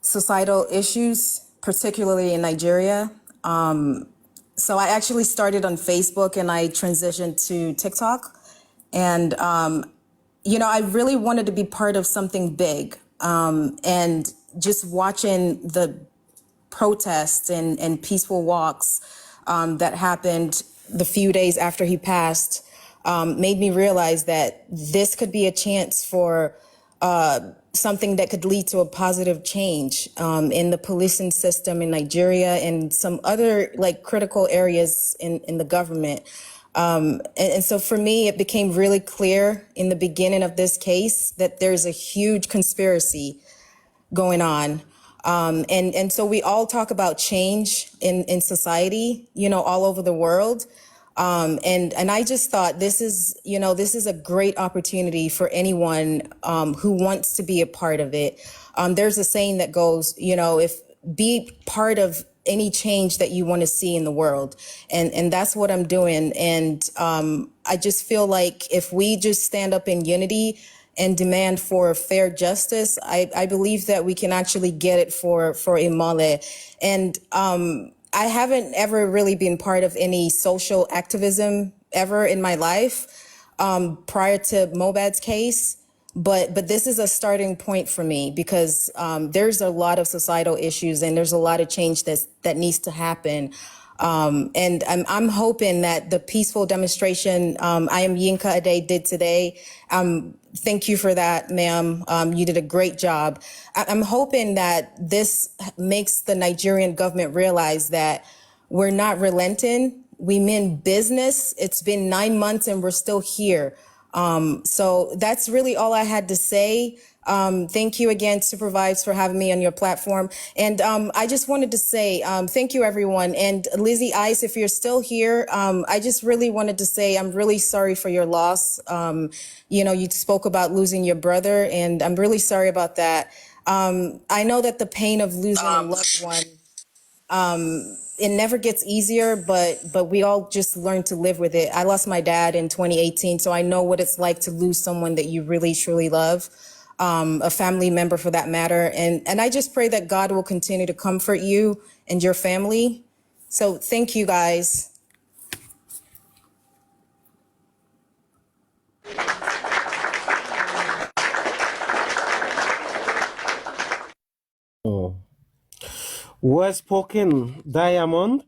societal issues, particularly in Nigeria. So I actually started on Facebook and I transitioned to TikTok. And, I really wanted to be part of something big. And just watching the protests and peaceful walks that happened the few days after he passed made me realize that this could be a chance for something that could lead to a positive change in the policing system in Nigeria and some other critical areas in the government. And so for me, it became really clear in the beginning of this case that there's a huge conspiracy going on. And so we all talk about change in society, all over the world. And I just thought this is a great opportunity for anyone who wants to be a part of it. There's a saying that goes, be part of any change that you want to see in the world. And that's what I'm doing. And I just feel like if we just stand up in unity and demand for fair justice, I believe that we can actually get it for Imole. And I haven't ever really been part of any social activism ever in my life prior to Mobad's case. But this is a starting point for me because there's a lot of societal issues and there's a lot of change that needs to happen. And I'm hoping that the peaceful demonstration I am Yinka Ade did today, thank you for that, ma'am. You did a great job. I'm hoping that this makes the Nigerian government realize that we're not relenting. We mean business. It's been 9 months and we're still here. So that's really all I had to say. Thank you again, Supervise, for having me on your platform. And I just wanted to say thank you, everyone. And Lizzie Ice, if you're still here, I just really wanted to say I'm really sorry for your loss. You spoke about losing your brother, and I'm really sorry about that. I know that the pain of losing a loved one, it never gets easier, but we all just learn to live with it. I lost my dad in 2018, so I know what it's like to lose someone that you really, truly love, a family member for that matter. And I just pray that God will continue to comfort you and your family. So thank you, guys.
Oh. Well spoken, Diamond.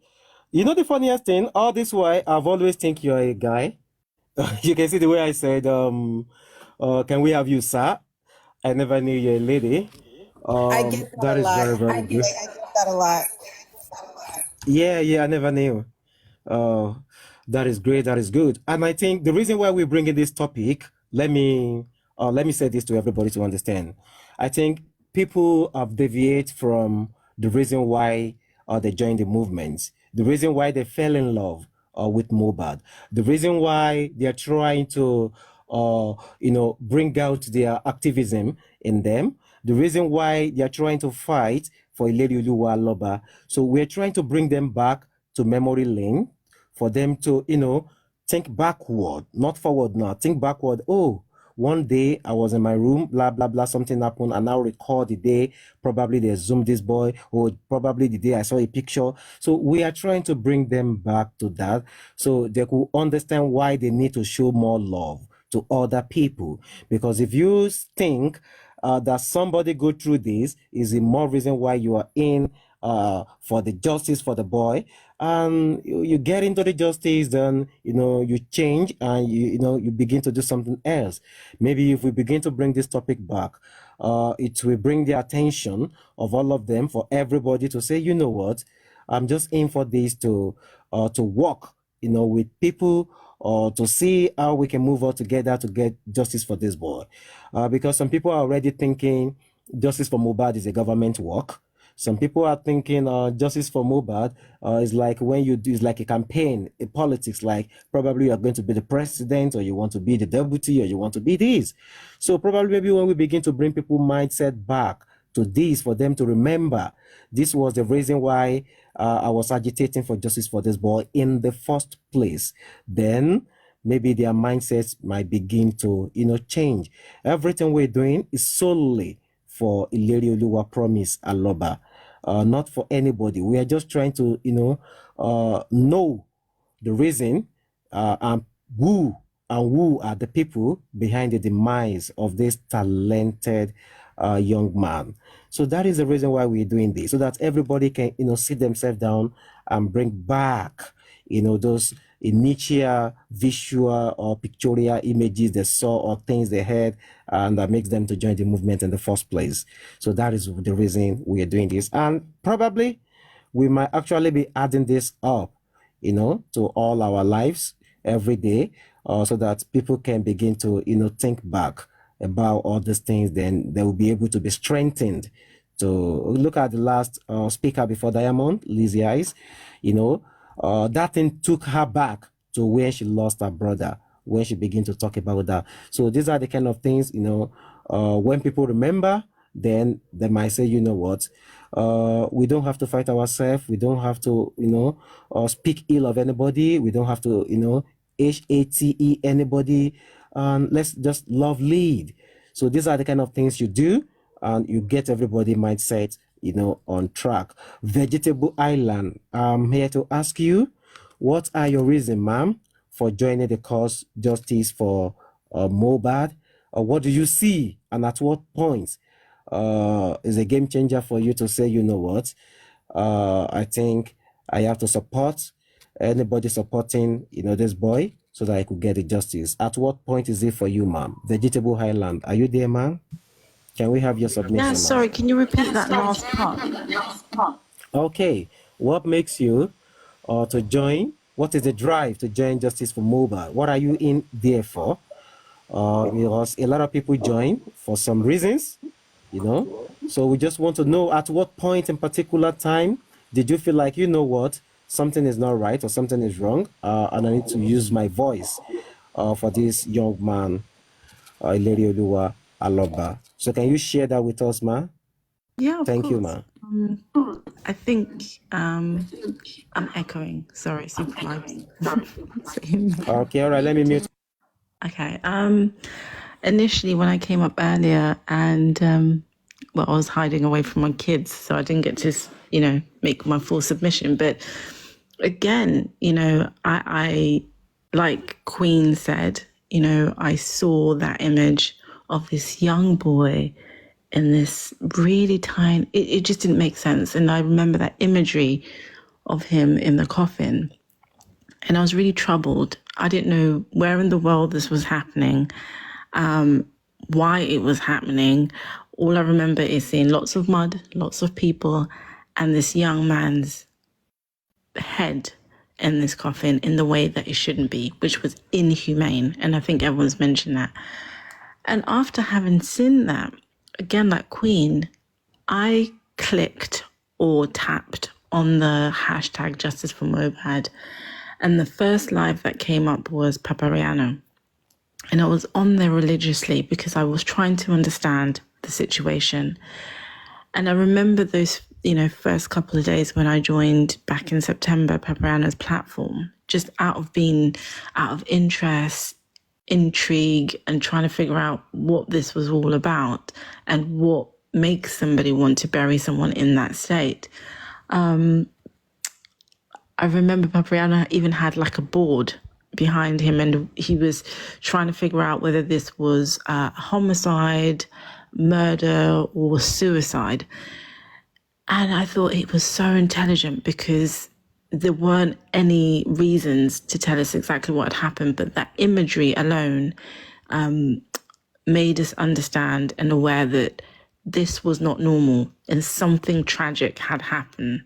You know the funniest thing, all this while I've always think you're a guy. You can see the way I said, can we have you, sir? I never knew you're a lady.
I get that
That
a
is
lot.
very
I
good.
get that a lot.
Yeah, I never knew. Uh, that is great. That is good. And I think the reason why we're bringing this topic, let me say this to everybody to understand. I think people have deviated from the reason why they joined the movement, the reason why they fell in love with Mobad, the reason why they are trying to, bring out their activism in them, the reason why they are trying to fight for Ilerioluwa Loba. So we're trying to bring them back to memory lane for them to, think backward, not forward now, think backward. Oh, one day I was in my room, blah, blah, blah, something happened, and now recall the day, probably they zoomed this boy, or probably the day I saw a picture. So we are trying to bring them back to that so they could understand why they need to show more love to other people. Because if you think that somebody go through this is the more reason why you are in for the justice for the boy, and you get into the justice, then you change and you begin to do something else. Maybe if we begin to bring this topic back, it will bring the attention of all of them for everybody to say, you know what, I'm just in for this to work with people, or to see how we can move all together to get justice for this boy. Because some people are already thinking justice for Mohbad is a government work. Some people are thinking justice for Mohbad is like when you do, it's like a campaign, a politics, like probably you are going to be the president, or you want to be the deputy, or you want to be this. So probably maybe when we begin to bring people mindset back to this, for them to remember, this was the reason why I was agitating for justice for this boy in the first place, then maybe their mindsets might begin to, change. Everything we're doing is solely for Ileri Oluwa Promise Aloba, not for anybody. We are just trying to, know the reason and who are the people behind the demise of this talented young man. So that is the reason why we're doing this, so that everybody can, sit themselves down and bring back, those initial visual or pictorial images they saw or things they heard, and that makes them to join the movement in the first place. So that is the reason we are doing this. And probably we might actually be adding this up, to all our lives every day, so that people can begin to, think back about all these things. Then they will be able to be strengthened. To look at the last speaker before Diamond, Lizzie Eyes, that thing took her back to where she lost her brother, when she began to talk about that. So these are the kind of things, when people remember, then they might say, you know what, we don't have to fight ourselves. We don't have to, speak ill of anybody. We don't have to, hate anybody. Let's just love lead. So these are the kind of things you do, and you get everybody mindset, on track. Vegetable Island, I'm here to ask you, what are your reasons, ma'am, for joining the cause justice for Mohbad? What do you see, and at what point is a game changer for you to say, you know what, I think I have to support anybody supporting, this boy, so that I could get the justice? At what point is it for you, ma'am? Vegetable Highland, are you there, ma'am? Can we have your submission?
Yeah, sorry, can you repeat that last part?
Okay, what makes you to join? What is the drive to join Justice for Mohbad? What are you in there for? Because a lot of people join for some reasons, So we just want to know, at what point in particular time did you feel like, you know what, something is not right or something is wrong, and I need to use my voice for this young man, Ileri Oluwa Aloba. So can you share that with us, ma?
Yeah, of
Thank
course.
you, ma.
I think I'm echoing. Sorry, supervisor.
Okay, all right, let me mute.
Okay. Initially, when I came up earlier, and I was hiding away from my kids, so I didn't get to, make my full submission. But again, I like Queen said, I saw that image of this young boy in this really tiny, it just didn't make sense. And I remember that imagery of him in the coffin, and I was really troubled. I didn't know where in the world this was happening, why it was happening. All I remember is seeing lots of mud, lots of people, and this young man's head in this coffin in the way that it shouldn't be, which was inhumane. And I think everyone's mentioned that. And after having seen that, again, like Queen, I clicked or tapped on the hashtag Justice for Mohbad. And the first live that came up was Papariano. And I was on there religiously because I was trying to understand the situation. And I remember those, first couple of days when I joined back in September, Papariano's platform. just out of interest, intrigue, and trying to figure out what this was all about and what makes somebody want to bury someone in that state. I remember Papriano even had like a board behind him, and he was trying to figure out whether this was homicide, murder, or suicide. And I thought it was so intelligent because there weren't any reasons to tell us exactly what had happened, but that imagery alone made us understand and aware that this was not normal and something tragic had happened.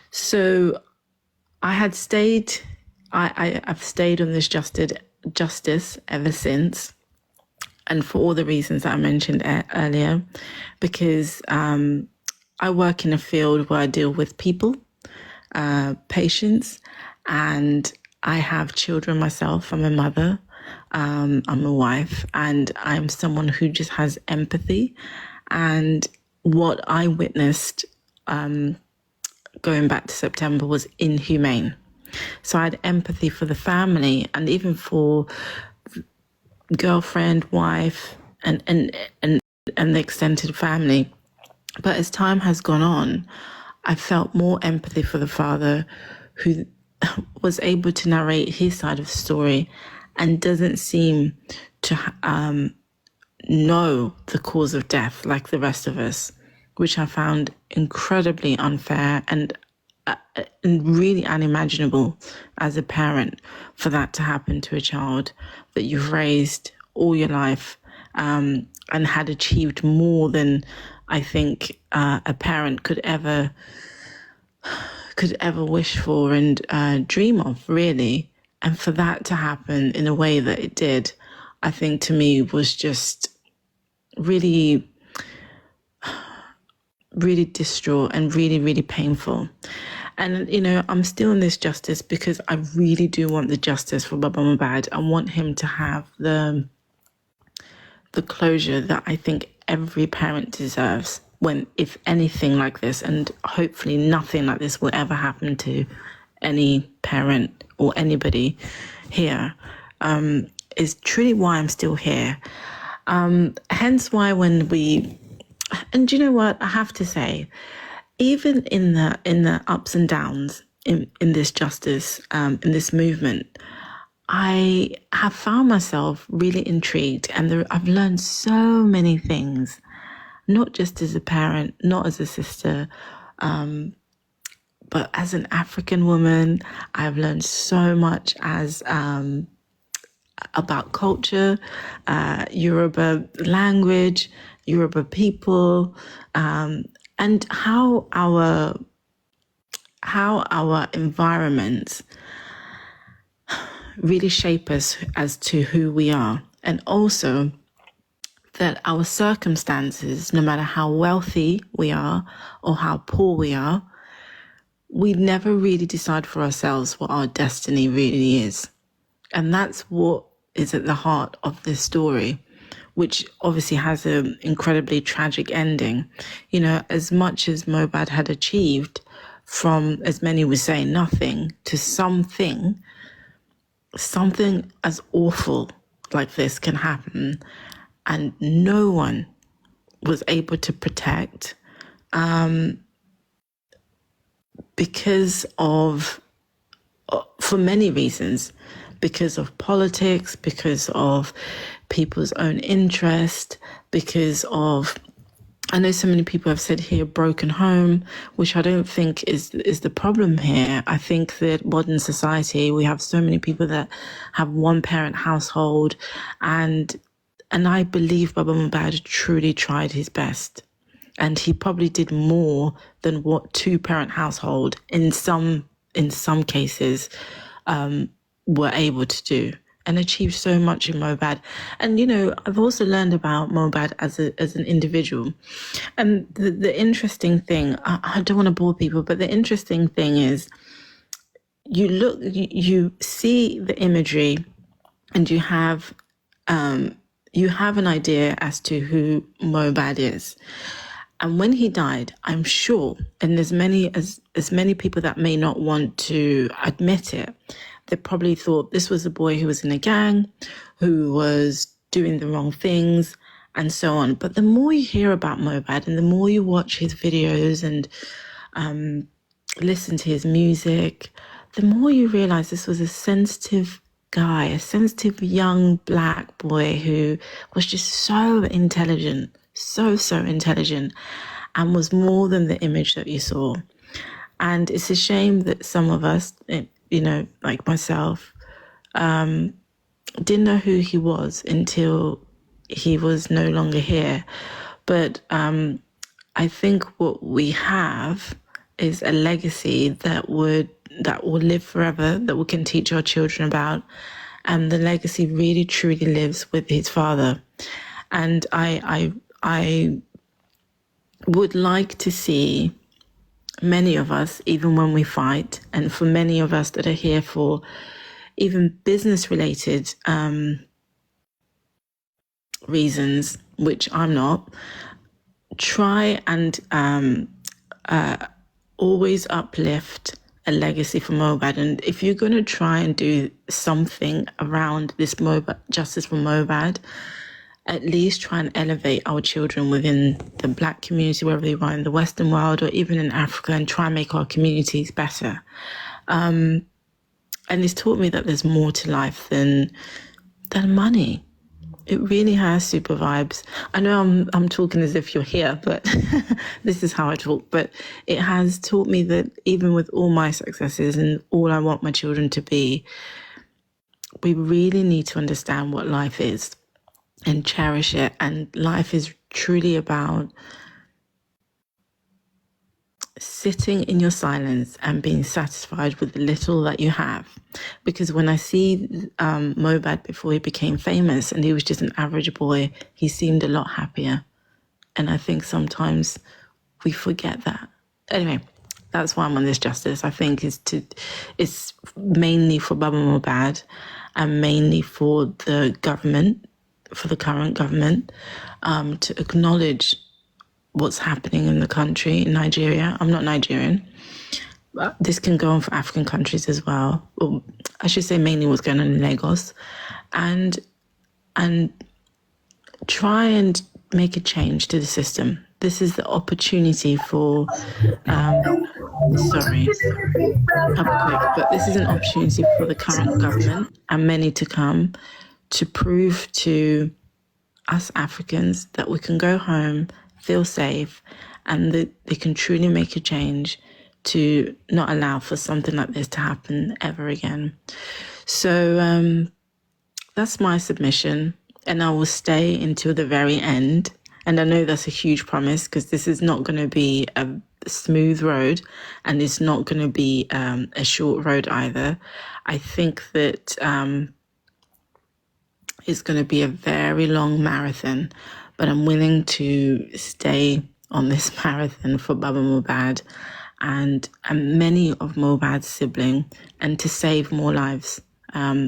So I've stayed on this justice ever since, and for all the reasons that I mentioned earlier, because I work in a field where I deal with people, patients, and I have children myself. I'm a mother, I'm a wife, and I'm someone who just has empathy. And what I witnessed going back to September was inhumane. So I had empathy for the family and even for girlfriend, wife, and the extended family. But as time has gone on, I felt more empathy for the father, who was able to narrate his side of the story and doesn't seem to know the cause of death like the rest of us, which I found incredibly unfair and really unimaginable as a parent, for that to happen to a child that you've raised all your life and had achieved more than I think a parent could ever wish for and dream of, really. And for that to happen in a way that it did, I think to me was just really, really distraught and really, really painful. And, you know, I'm still in this justice because I really do want the justice for Baba Mohbad. I want him to have the closure that I think every parent deserves when, if anything like this, and hopefully nothing like this will ever happen to any parent or anybody here, is truly why I'm still here. Hence why when we, and you know what, I have to say, even in the ups and downs in this justice, in this movement, I have found myself really intrigued, and I've learned so many things, not just as a parent, not as a sister, but as an African woman. I've learned so much as about culture, Yoruba language, Yoruba people, and how our environments really shape us as to who we are. And also that our circumstances, no matter how wealthy we are or how poor we are, we never really decide for ourselves what our destiny really is. And that's what is at the heart of this story, which obviously has an incredibly tragic ending. You know, as much as Mohbad had achieved from, as many would say, nothing to something as awful like this can happen, and no one was able to protect because of, for many reasons, because of politics, because of people's own interest, because of, I know so many people have said here, broken home, which I don't think is the problem here. I think that modern society, we have so many people that have one parent household, and I believe Baba Mohbad truly tried his best. And he probably did more than what two parent household in some cases were able to do, and achieved so much in Mohbad. And, you know, I've also learned about Mohbad as an individual. And the interesting thing, I don't want to bore people, but the interesting thing is you see the imagery and you have an idea as to who Mohbad is. And when he died, I'm sure, and there's as many people that may not want to admit it, they probably thought this was a boy who was in a gang, who was doing the wrong things, and so on. But the more you hear about Mobad and the more you watch his videos and listen to his music, the more you realize this was a sensitive guy, a sensitive young black boy who was just so intelligent, so intelligent, and was more than the image that you saw. And it's a shame that some of us, like myself, didn't know who he was until he was no longer here. But I think what we have is a legacy that will live forever, that we can teach our children about. And the legacy really truly lives with his father. And I would like to see many of us, even when we fight, and for many of us that are here for even business-related reasons, which I'm not, try and always uplift a legacy for Mobad. And if you're going to try and do something around this justice for Mobad, at least try and elevate our children within the black community, wherever they are in the Western world or even in Africa, and try and make our communities better. And it's taught me that there's more to life than money. It really has super vibes. I know I'm talking as if you're here, but this is how I talk. But it has taught me that even with all my successes and all I want my children to be, we really need to understand what life is and cherish it. And life is truly about sitting in your silence and being satisfied with the little that you have. Because when I see Mobad before he became famous and he was just an average boy, he seemed a lot happier. And I think sometimes we forget that. Anyway, that's why I'm on this justice. I think it's mainly for Baba Mobad and mainly for the government, for the current government, to acknowledge what's happening in the country, in Nigeria. I'm not Nigerian, but this can go on for African countries as well. Or I should say mainly what's going on in Lagos. And try and make a change to the system. This is the opportunity for, sorry, I'll be quick, but this is an opportunity for the current government and many to come to prove to us Africans that we can go home, feel safe, and that they can truly make a change to not allow for something like this to happen ever again. So that's my submission, and I will stay until the very end. And I know that's a huge promise because this is not going to be a smooth road, and it's not going to be a short road either. I think that it's going to be a very long marathon, but I'm willing to stay on this marathon for Baba Mobad and many of Mobad's siblings, and to save more lives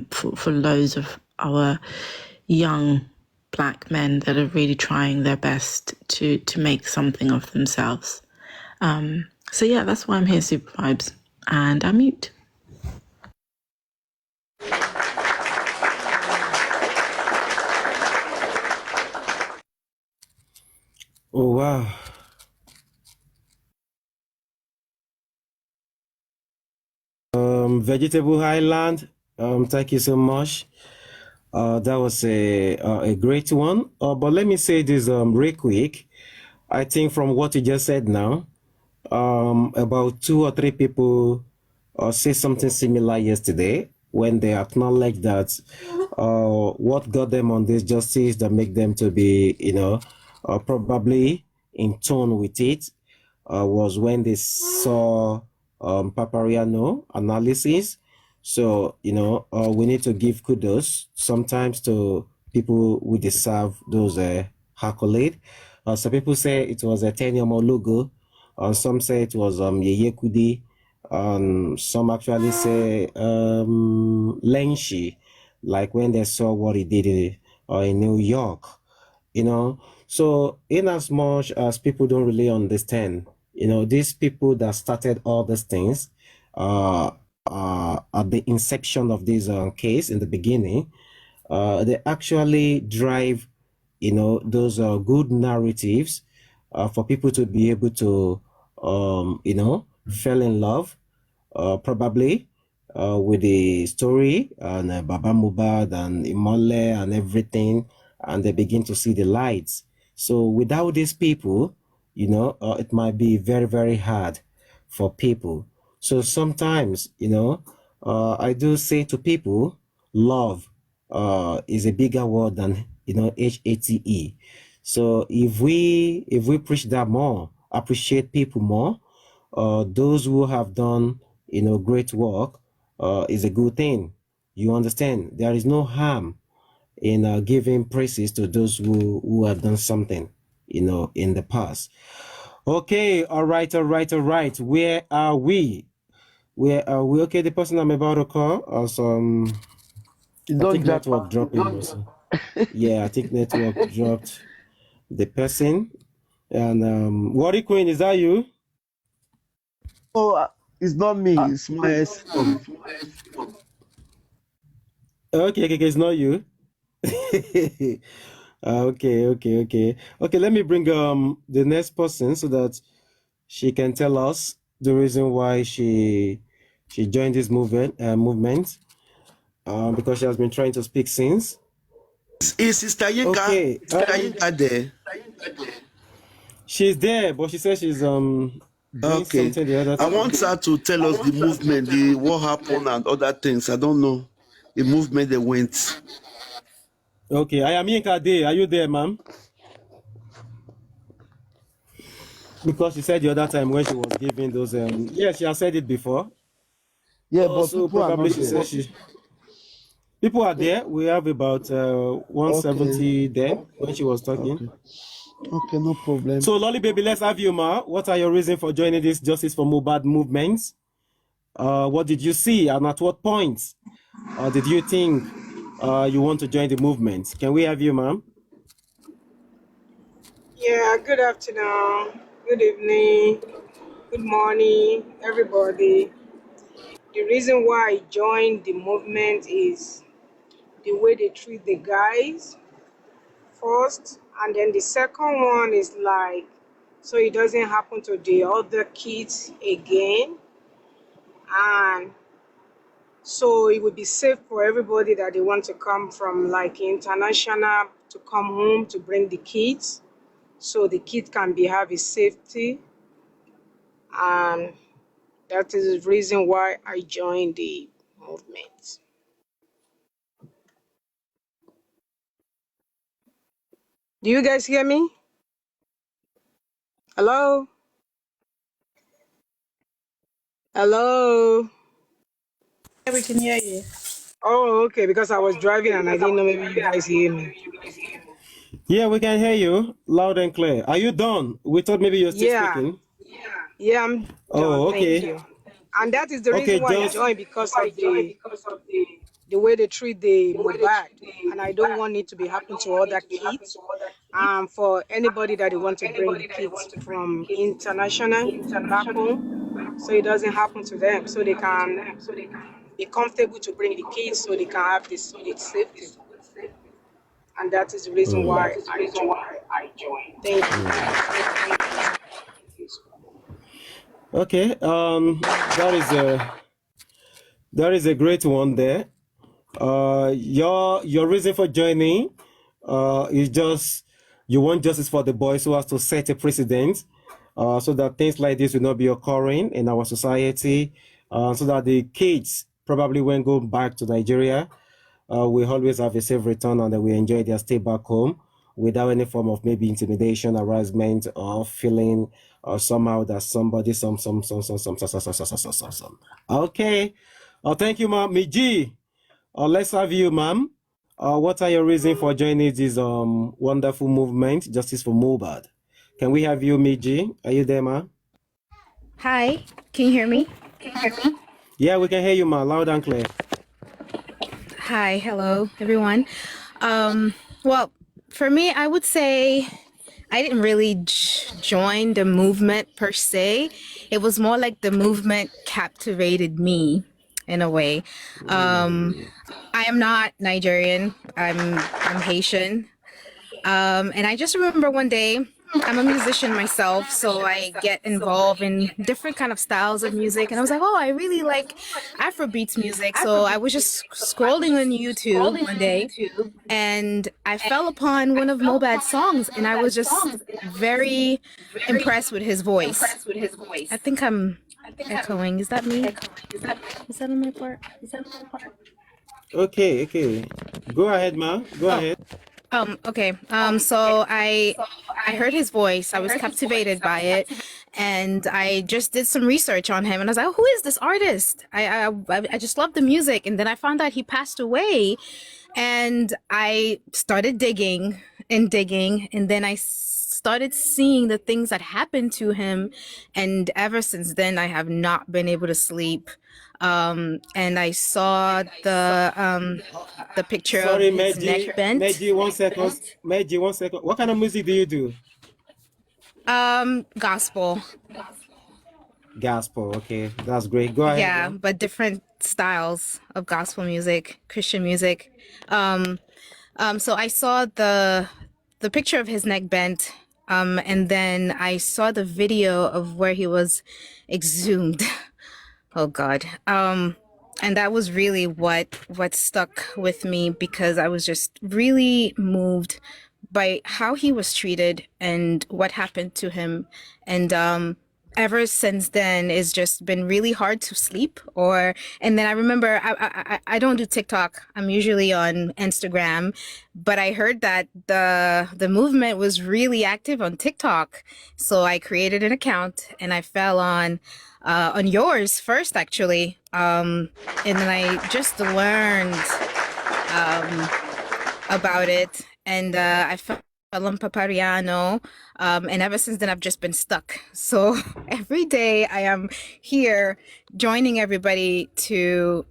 for loads of our young Black men that are really trying their best to make something of themselves. So yeah, that's why I'm here, Super Vibes, and I'm mute.
Oh, wow. Vegetable Highland, thank you so much. That was a great one. But let me say this real quick. I think from what you just said now, about 2 or 3 people say something similar yesterday when they acknowledged that what got them on this justice that make them to be, probably in tune with it was when they saw Papariano analysis. So, we need to give kudos sometimes to people who deserve those accolades. Some people say it was a Tenyomo logo. Some say it was Yeye Kudi. Some actually say Lenshi, like when they saw what he did in New York. So, in as much as people don't really understand, these people that started all these things, at the inception of this case in the beginning, they actually drive, those good narratives for people to be able to, fall in love, probably with the story and Baba Mubad and Imole and everything, and they begin to see the lights. So without these people, it might be very, very hard for people. So sometimes, I do say to people, love is a bigger word than HATE. So if we preach that more, appreciate people more, those who have done great work, is a good thing. You understand? There is no harm in giving praises to those who have done something, in the past. Okay, all right. Where are we? Okay, the person I'm about to call, I think network dropping also. Yeah, I think network dropped the person. And Worry Queen, is that you?
Oh, it's not me. It's my son.
Okay, it's not you. Okay. Let me bring the next person so that she can tell us the reason why she joined this movement because she has been trying to speak since.
Is Sister Yinka?
Okay,
Sister Yinka there?
She's there, but she says she's doing something the other
I
time.
want her to tell us the movement, what happened and other things. I don't know the movement they went.
Okay, I am Yinka Day. Are you there, ma'am? Because she said the other time when she was giving those she has said it before.
Yeah,
also,
but people
probably
are
she
not
said people are there. We have about 170 there when she was talking.
Okay, no problem.
So, Lolly Baby, let's have you, ma. What are your reasons for joining this Justice for Mohbad movement? What did you see, and at what point did you think you want to join the movement? Can we have you, ma'am?
Yeah, good afternoon, good evening, good morning, everybody. The reason why I joined the movement is the way they treat the guys first, and then the second one is like, so it doesn't happen to the other kids again, and so it would be safe for everybody that they want to come from like international to come home to bring the kids, so the kid can have his safety, and that is the reason why I joined the movement. Do you guys hear me? Hello? Hello?
Yeah, we can hear you.
Oh, okay, because I was driving and I didn't know maybe you guys hear me.
Yeah, we can hear you loud and clear. Are you done? We thought maybe you're still speaking.
Yeah, I'm done.
Oh, okay.
Thank you. And that is the
Okay,
reason why I joined, because of the way they treat the Mohbad, and I don't want it to be happening to other kids. For anybody that they want to bring the kids from international back home, so it doesn't happen to them, so they can be comfortable to bring the kids, so they can have this safety. And that is the reason why I joined. Thank you.
Okay, that is a great one there. Your reason for joining is just you want justice for the boy so as to set a precedent, so that things like this will not be occurring in our society, so that the kids probably when go back to Nigeria, we always have a safe return and that we enjoy their stay back home without any form of maybe intimidation, harassment, or feeling somehow that somebody some. Okay. Thank you, ma'am. Miji. Let's have you, ma'am. What are your reasons for joining this wonderful movement, Justice for Mohbad? Can we have you, Miji? Are you there, ma'am?
Hi, can you hear me?
Yeah, we can hear you, ma'am, loud and clear.
Hi, hello, everyone. Well, for me, I would say I didn't really join the movement per se. It was more like the movement captivated me in a way. I am not Nigerian. I'm Haitian. And I just remember one day, I'm a musician myself, so I get involved in different kind of styles of music. And I was like, oh, I really like Afrobeats music. So I was just scrolling on YouTube one day, and I fell upon one of Mobad's songs, and I was just very impressed with his voice. I think I'm echoing. Is that me? Is that on my part?
Okay. Go ahead, ma. Go ahead.
Okay. So I heard his voice. I was captivated by it, and I just did some research on him. And I was like, oh, who is this artist? I just love the music. And then I found out he passed away, and I started digging and digging, and then I started seeing the things that happened to him, and ever since then, I have not been able to sleep. And I saw the picture
Sorry,
of his neck bent.
Meji, 1 second. Meji, 1 second. What kind of music do you do?
Gospel.
Gospel. Okay, that's great. Go ahead.
Yeah,
Ma.
but different styles of gospel music, Christian music. So I saw the picture of his neck bent, and then I saw the video of where he was exhumed. Oh God. And that was really what stuck with me, because I was just really moved by how he was treated and what happened to him. And ever since then, it's just been really hard to sleep. And then I remember I don't do TikTok. I'm usually on Instagram, but I heard that the movement was really active on TikTok. So I created an account, and I fell on yours first, actually. And then I just learned about it, and I fell on Papariano, and ever since then I've just been stuck. So every day I am here joining everybody to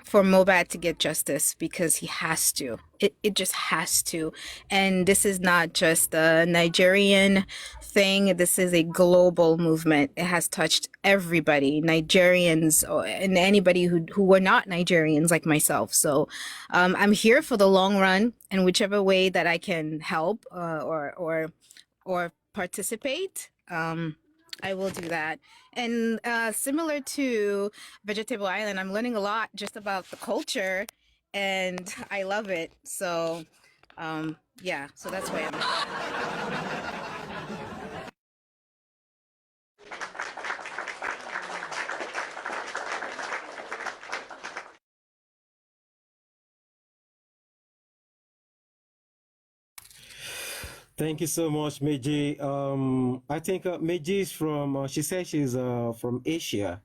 for Mobad to get justice, because he has to. It just has to. And this is not just a Nigerian thing. This is a global movement. It has touched everybody, Nigerians, and anybody who were not Nigerians like myself. So I'm here for the long run, and whichever way that I can help or participate, I will do that. And similar to Vegetable Island, I'm learning a lot just about the culture, and I love it. So yeah, so that's why I'm.
Thank you so much, Meiji. I think Meiji is from. She says she's from Asia.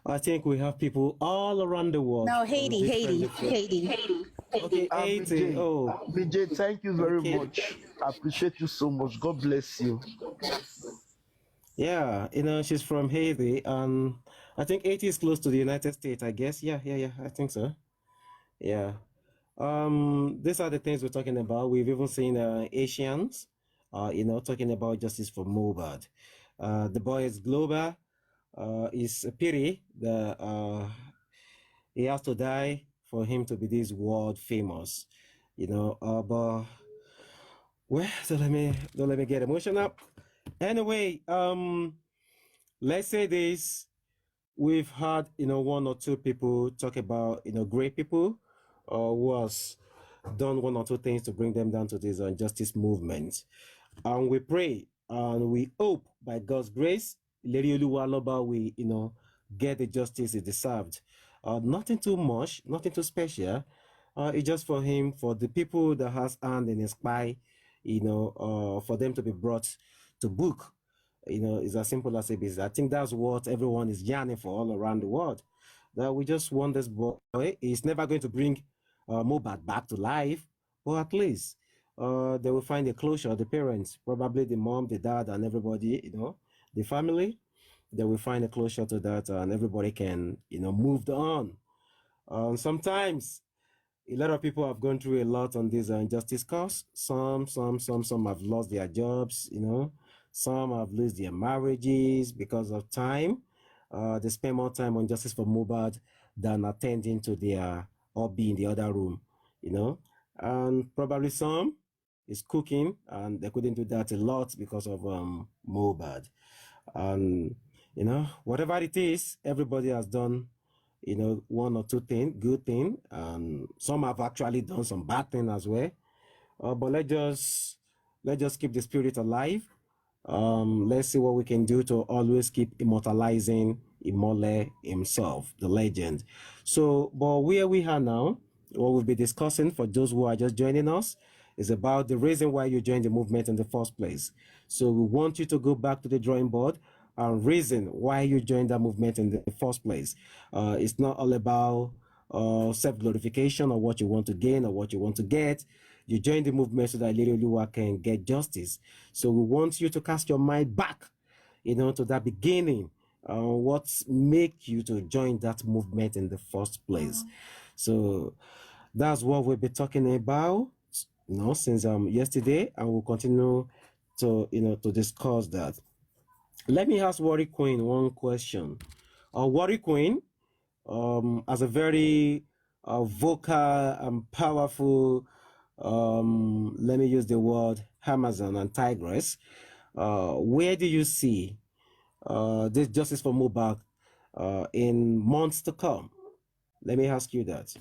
I think we have people all around the world.
No,
from
Haiti.
Okay, Haiti.
BJ,
Oh,
BJ, thank you very
okay.
much. I appreciate you so much. God bless you.
Yeah, she's from Haiti, and I think Haiti is close to the United States, I guess. Yeah. I think so. Yeah. These are the things we're talking about. We've even seen Asians, talking about justice for Mobad. The boy is global. It's a pity that he has to die for him to be this world famous, but well, don't let me get emotional. Anyway, let's say this. We've had, one or two people talk about, great people who has done one or two things to bring them down to this justice movement. And we pray and we hope by God's grace, Lady Oluwaloba will, get the justice he deserved. Nothing too much, nothing too special. It's just for him, for the people that has hand in his pie, for them to be brought to book. It's as simple as it is. I think that's what everyone is yearning for all around the world. That we just want this boy. He's never going to bring Mobad back to life, but at least they will find a closure. The parents, probably the mom, the dad, and everybody, the family, they will find a closure to that, and everybody can, move on. Sometimes a lot of people have gone through a lot on this injustice cause. Some have lost their jobs, you know. Some have lost their marriages because of time. They spend more time on justice for Mohbad than attending to their hobby in the other room, you know. And probably some is cooking, and they couldn't do that a lot because of Mohbad. And you know, whatever it is, everybody has done, you know, one or two things, good thing, and some have actually done some bad thing as well. But let's just keep the spirit alive. Let's see what we can do to always keep immortalizing Imole himself, the legend. So, but where we are now, what we'll be discussing for those who are just joining us is about the reason why you joined the movement in the first place. So we want you to go back to the drawing board and reason why you joined that movement in the first place. It's not all about self-glorification or what you want to gain or what you want to get. You join the movement so that Lady Oluwa can get justice. So we want you to cast your mind back, you know, to that beginning. What make you to join that movement in the first place? So that's what we'll be talking about, you know, since yesterday, and we'll continue to, you know, to discuss that. Let me ask Worry Queen one question. Worry Queen, as a very vocal and powerful, let me use the word Amazon and Tigress, where do you see this justice for Mohbad in months to come? Let me ask you that.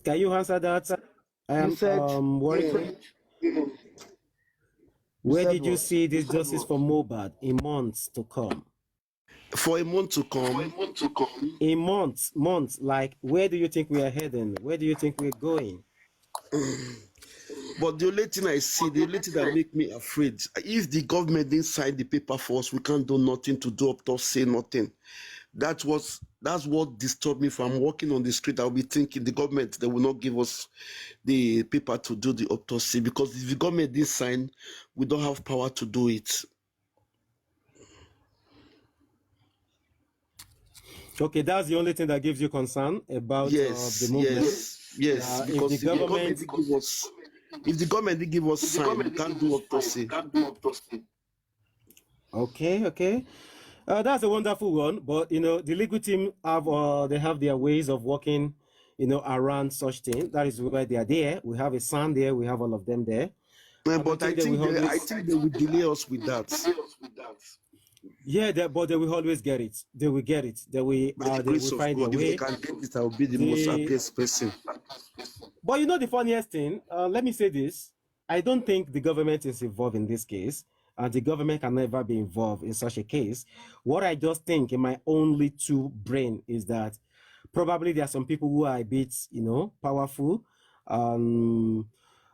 Can you answer that?
You said,
Worry Queen. Where did you see this justice for Mohbad in months to come?
For a month to come.
In months, like where do you think we are heading? Where do you think we're going?
But the only thing I see, the only thing that make me afraid, if the government didn't sign the paper for us, we can't do nothing to do up to say nothing. That's what disturbed me from walking on the street. I'll be thinking the government, they will not give us the paper to do the autopsy, because if the government didn't sign, we don't have power to do it.
Okay, that's the only thing that gives you concern about the movement.
Yes. Because if the government did give us sign, we can't do autopsy.
Okay. That's a wonderful one, but you know the legal team have their ways of working, you know, around such things. That is why they are there. We have a son there. We have all of them there.
But I think they will delay us with that.
Yeah, but they will always get it. They will get it. They will find their way.
If they can get it, I will be the most happiest person.
But you know the funniest thing? Let me say this. I don't think the government is involved in this case, and the government can never be involved in such a case. What I just think in my only two brain is that probably there are some people who are a bit, you know, powerful.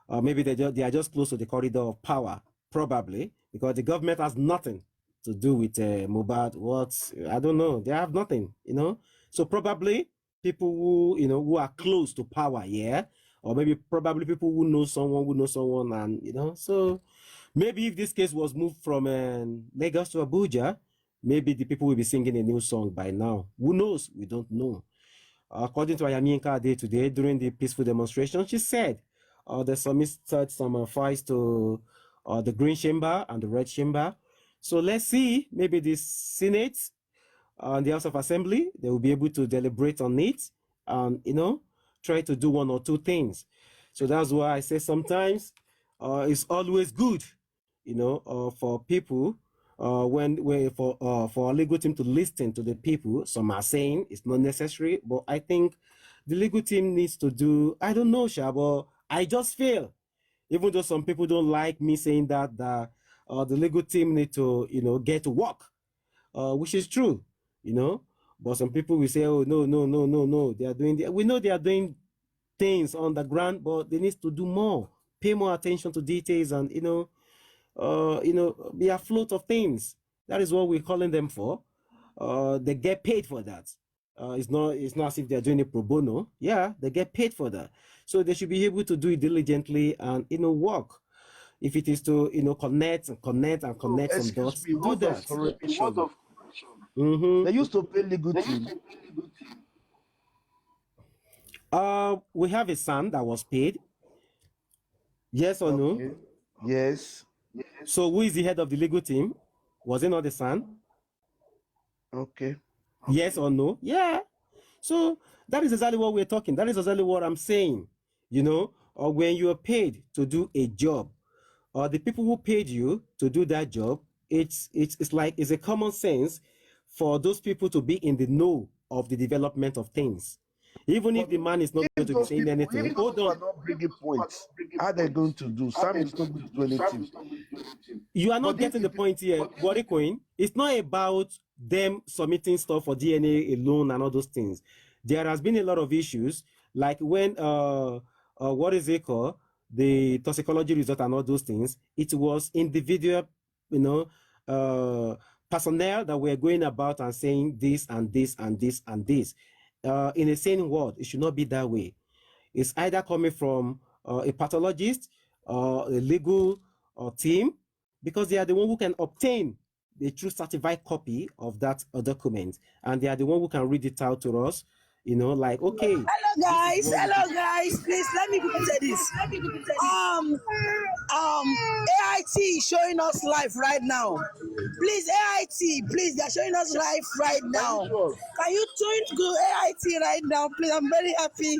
Maybe they are just close to the corridor of power, probably, because the government has nothing to do with Mohbad. I don't know. They have nothing, you know. So probably people who, you know, who are close to power, yeah, or maybe probably people who know someone, and you know. So maybe if this case was moved from Lagos to Abuja, maybe the people will be singing a new song by now. Who knows? We don't know. According to Ayami Nka today during the peaceful demonstration, she said they submitted some files to the Green Chamber and the Red Chamber. So let's see, maybe the Senate and the House of Assembly, they will be able to deliberate on it and, you know, try to do one or two things. So that's why I say sometimes it's always good, you know, for people, for our legal team to listen to the people. Some are saying it's not necessary, but I think the legal team needs to do, I don't know, Shabo, I just feel, even though some people don't like me saying that, the legal team need to, you know, get to work, which is true, you know. But some people will say, oh, no, they are doing, we know they are doing things on the ground, but they need to do more, pay more attention to details and, you know, be afloat of things. That is what we're calling them for. They get paid for that. It's not as if they're doing it pro bono. Yeah, they get paid for that. So they should be able to do it diligently and, you know, work. If it is to, you know, connect some dots, do that.
They used to pay legal team.
We have a son that was paid. Yes or no?
Okay. Yes.
So who is the head of the legal team? Was it not the son?
Okay.
Yes or no? Yeah. So that is exactly what we're talking. That is exactly what I'm saying. You know, or when you are paid to do a job, or the people who paid you to do that job, it's like it's a common sense for those people to be in the know of the development of things. Even if the man is not going to be saying anything,
If those
hold
people are
on.
not bringing points, how are they going to do? Sam is not going to do anything.
You are not
But if
getting the point here, Body Coin. It's not about them submitting stuff for DNA alone and all those things. There has been a lot of issues, like when what is it called? The toxicology result and all those things. It was individual, you know, personnel that were going about and saying this and this and this and this. In a sane world, it should not be that way. It's either coming from a pathologist or a legal team, because they are the one who can obtain the true certified copy of that document, and they are the one who can read it out to us. You know, like, okay.
Hello guys, please let me quickly say this. AIT is showing us live right now. Please, AIT, please, they're showing us live right now. Can you join go AIT right now, please? I'm very happy.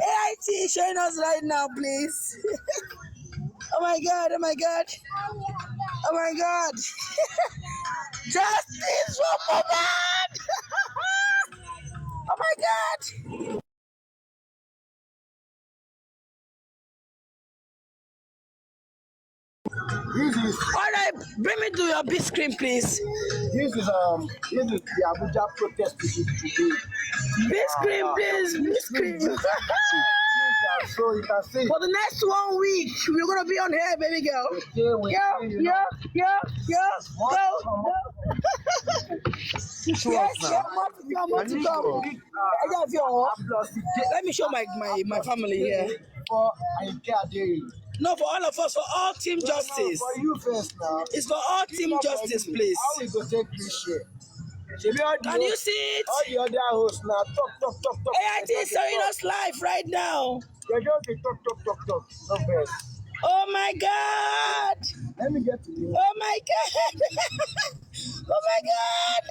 AIT is showing us right now, please. Oh my god, oh my god. Oh my god. Justice for Mohbad! Oh my god! All right, bring me to your big screen, please.
This is the Abuja protest today.
Big screen, please. Big screen.
So you can see.
For the next 1 week, we're gonna be on here, baby girl. Yeah. Go. Yes, more to come. Let me show my family here. No, for all of us, for all Team Justice.
For you first now.
It's for all Team Justice, please.
How we go take this shit?
Can you see it?
All the other hosts now talk.
AIT is showing us live right now.
They just say talk. No best.
Oh my God!
Let me get to you.
Oh my God! Oh my God!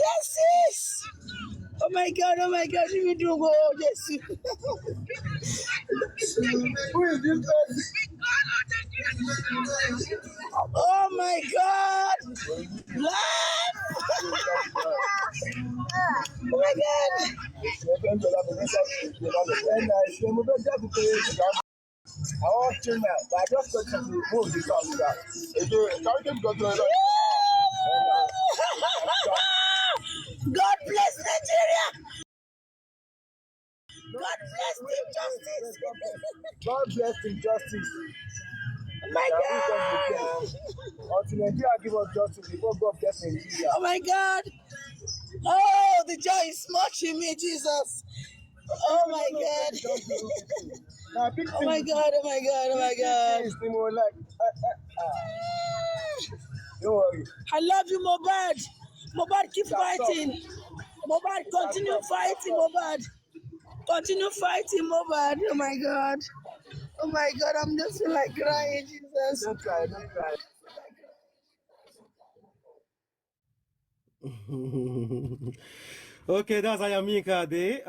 Justice! Oh my God! If you do go, Jesus.
Who is this person?
Oh my God! Live! Oh my God!
I want to know, but I just got to move the camera.
God bless Nigeria! God bless Team Justice!
God bless Team Justice.
Oh my God!
Until Nigeria give us justice before God bless Nigeria.
Oh my God! Oh, the joy is smashing me, Jesus! Oh my God! Oh my God!
Don't worry.
I love you, Mohbad. Mohbad, keep fighting. Mohbad, continue fighting, Mohbad. Continue fighting, Mohbad. Oh my God. Oh my God, I'm just feel like crying, Jesus.
Don't cry.
Okay, that's Ayaminka Day.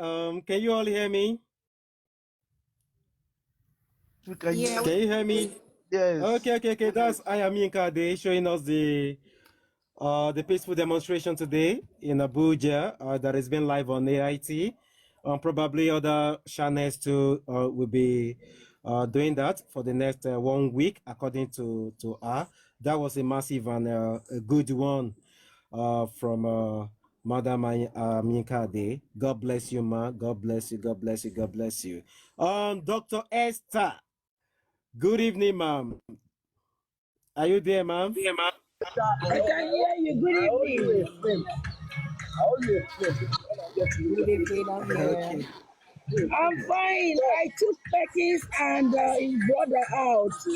Can you all hear me?
Can you
hear me?
Yes.
Okay. That's Ayaminka Day showing us the peaceful demonstration today in Abuja that has been live on AIT. Probably other channels too will be doing that for the next 1 week, according to her. That was a massive and a good one from Madam Minka Day. God bless you, ma. God bless you. Dr. Esther. Good evening, ma'am. Are you there, ma'am?
I can hear you. Good evening. Good evening. I'm here. I'm fine. I took Becky's and his brother out to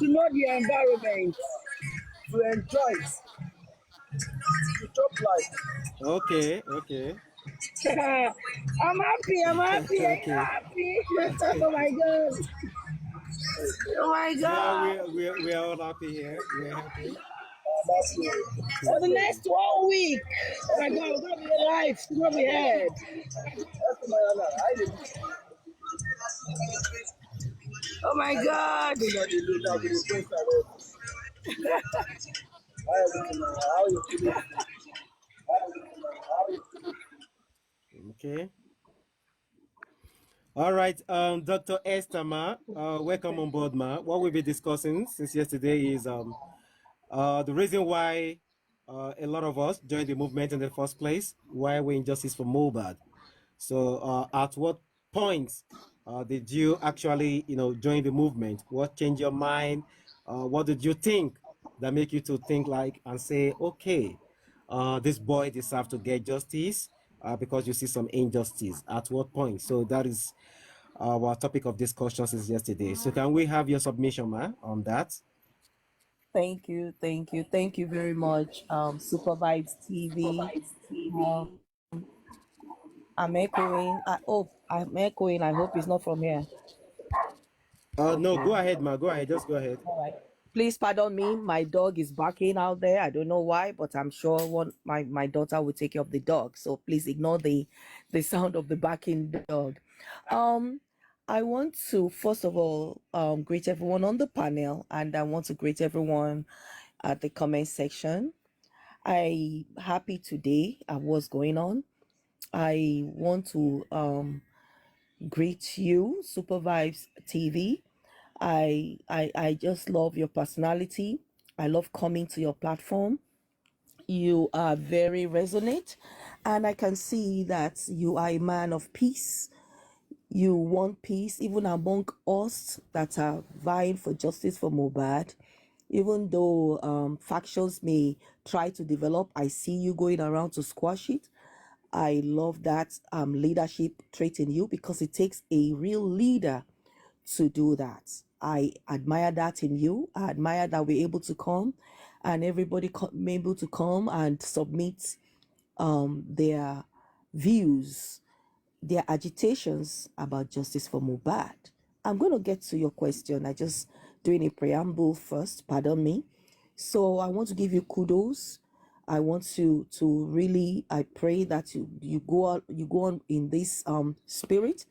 know the environment.
To enjoy it. To talk life.
Okay.
I'm happy. I'm happy. Are you
Okay.
happy? Oh my god. Oh my
Yeah,
god.
we are all happy here. We're happy.
For the next 1 week. Oh my god, we're gonna be alive. We're gonna be head. Oh my god.
Okay. All right, Dr. Esther Ma, welcome on board, Ma. What we'll be discussing since yesterday is the reason why a lot of us joined the movement in the first place, why we're injustice for Mohbad. So, at what point did you actually, join the movement? What changed your mind? What did you think that make you to think like and say, okay, this boy deserves to get justice because you see some injustice? At what point? So that is our topic of discussion since yesterday. So can we have your submission, ma, on that?
Thank you, thank you very much, Super Vibes TV. Um, I'm echoing. I'm echoing. I hope it's not from here.
No,
Okay.
go ahead, ma. Go ahead. Just go ahead.
All right. Please pardon me. My dog is barking out there. I don't know why, but I'm sure my daughter will take care of the dog. So please ignore the sound of the barking dog. I want to first of all greet everyone on the panel, and I want to greet everyone at the comment section. I happy today at what's going on. I want to greet you, Super Vibes TV. I just love your personality. I love coming to your platform. You are very resonant, and I can see that you are a man of peace. You want peace even among us that are vying for justice for Mohbad. Even though factions may try to develop, I see you going around to squash it. I love that leadership trait in you because it takes a real leader to do that. I admire that in you. I admire that we're able to come and everybody able to come and submit their views, their agitations about justice for Mohbad. I'm going to get to your question. I just doing a preamble first, pardon me. So I want to give you kudos. I want to really, I pray that you go on in this spirit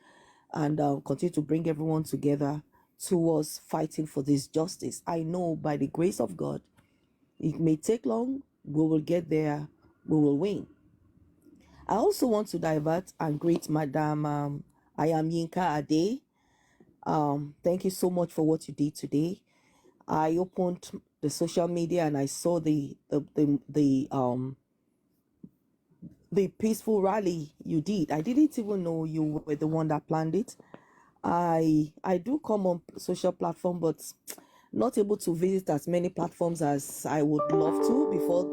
and continue to bring everyone together towards fighting for this justice. I know by the grace of God, it may take long, we will get there, we will win. I also want to divert and greet Madam Ayam Yinka Ade. Thank you so much for what you did today. I opened the social media and I saw the peaceful rally you did. I didn't even know you were the one that planned it. I do come on social platform, but not able to visit as many platforms as I would love to before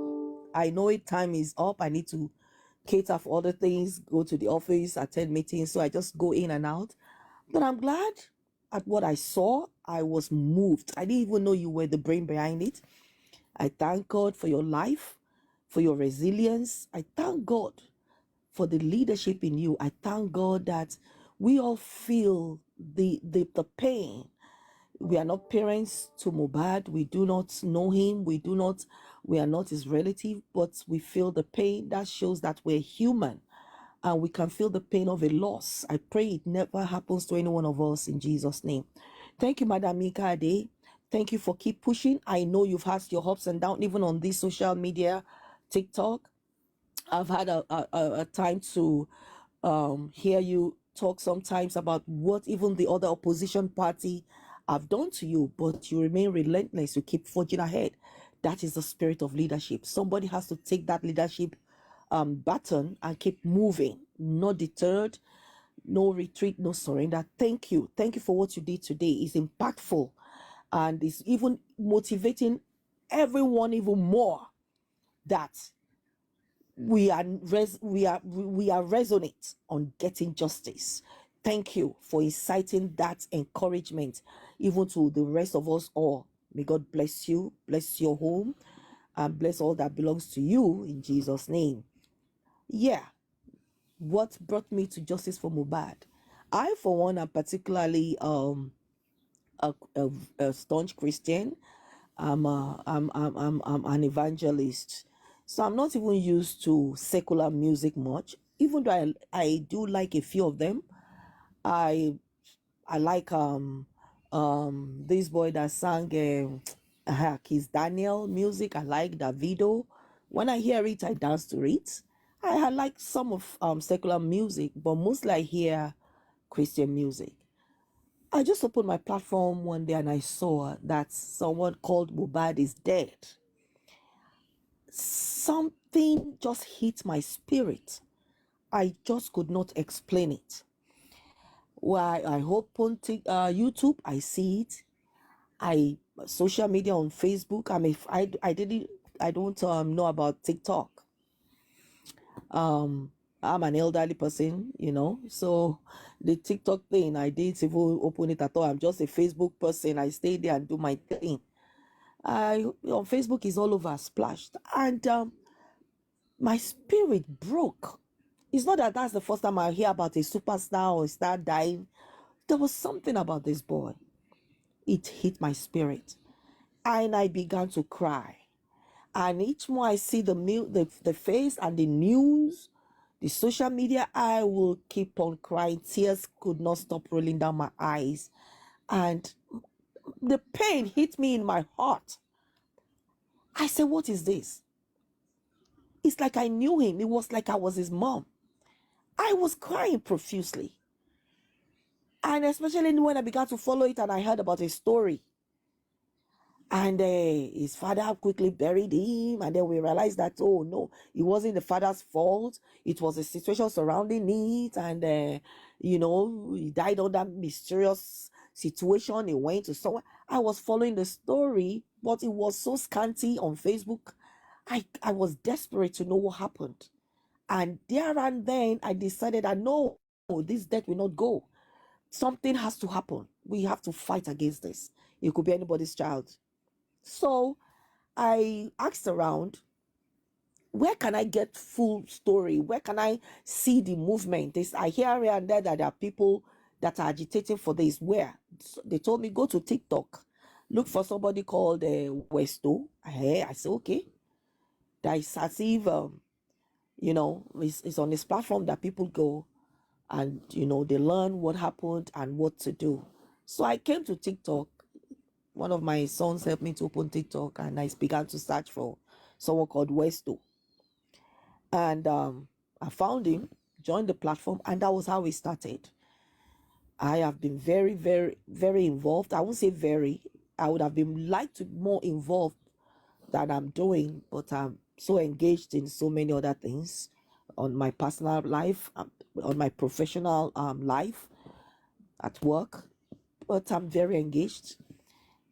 I know it. Time is up. I need to cater for other things, go to the office, attend meetings. So I just go in and out. But I'm glad at what I saw. I was moved. I didn't even know you were the brain behind it. I thank God for your life, for your resilience. I thank God for the leadership in you. I thank God that we all feel the pain. We are not parents to Mohbad. We do not know him. We are not his relative, but we feel the pain. That shows that we're human and we can feel the pain of a loss. I pray it never happens to any one of us in Jesus' name. Thank you, Madam Mika Ade. Thank you for keep pushing. I know you've had your ups and downs, even on this social media, TikTok. I've had a time to hear you talk sometimes about what even the other opposition party have done to you, but you remain relentless. You keep forging ahead. That is the spirit of leadership. Somebody has to take that leadership baton and keep moving, not deterred, no retreat, no surrender. Thank you. Thank you for what you did today. It's impactful and it's even motivating everyone even more that we are resonant on getting justice. Thank you for inciting that encouragement even to the rest of us all. May God bless you, bless your home, and bless all that belongs to you in Jesus' name. Yeah, what brought me to Justice for Mohbad. I, for one, am particularly a staunch Christian. I'm an evangelist, so I'm not even used to secular music much. Even though I do like a few of them. I like this boy that sang Kiss Daniel music. I like Davido. When I hear it, I dance to it. I like some of secular music, but mostly I hear Christian music. I just opened my platform one day and I saw that someone called Mohbad is dead. Something just hit my spirit. I just could not explain it. Why I open YouTube, I see it. Social media on Facebook. I don't know about TikTok. I'm an elderly person, so the TikTok thing, I didn't even open it at all. I'm just a Facebook person. I stay there and do my thing. On Facebook is all over splashed, and my spirit broke. It's not that that's the first time I hear about a superstar or a star dying. There was something about this boy. It hit my spirit, and I began to cry. And each more I see the face and the news, the social media, I will keep on crying. Tears could not stop rolling down my eyes. And the pain hit me in my heart. I said, what is this? It's like I knew him. It was like I was his mom. I was crying profusely. And especially when I began to follow it and I heard about his story. And his father quickly buried him. And then we realized that, oh no, it wasn't the father's fault. It was the situation surrounding it. And, he died under mysterious situation. He went to somewhere. I was following the story, but it was so scanty on Facebook. I was desperate to know what happened. And there and then I decided that no, this death will not go. Something has to happen. We have to fight against this. It could be anybody's child. So I asked around, where can I get full story? Where can I see the movement? I hear here and there that there are people that are agitating for this. Where? So they told me, go to TikTok. Look for somebody called Westo. I said, okay. That is as if, it's on this platform that people go and, they learn what happened and what to do. So I came to TikTok. One of my sons helped me to open TikTok, and I began to search for someone called Westo. And I found him, joined the platform, and that was how we started. I have been very, very, very involved. I won't say very. I would have been more involved than I'm doing, but I'm so engaged in so many other things on my personal life, on my professional life, at work. But I'm very engaged.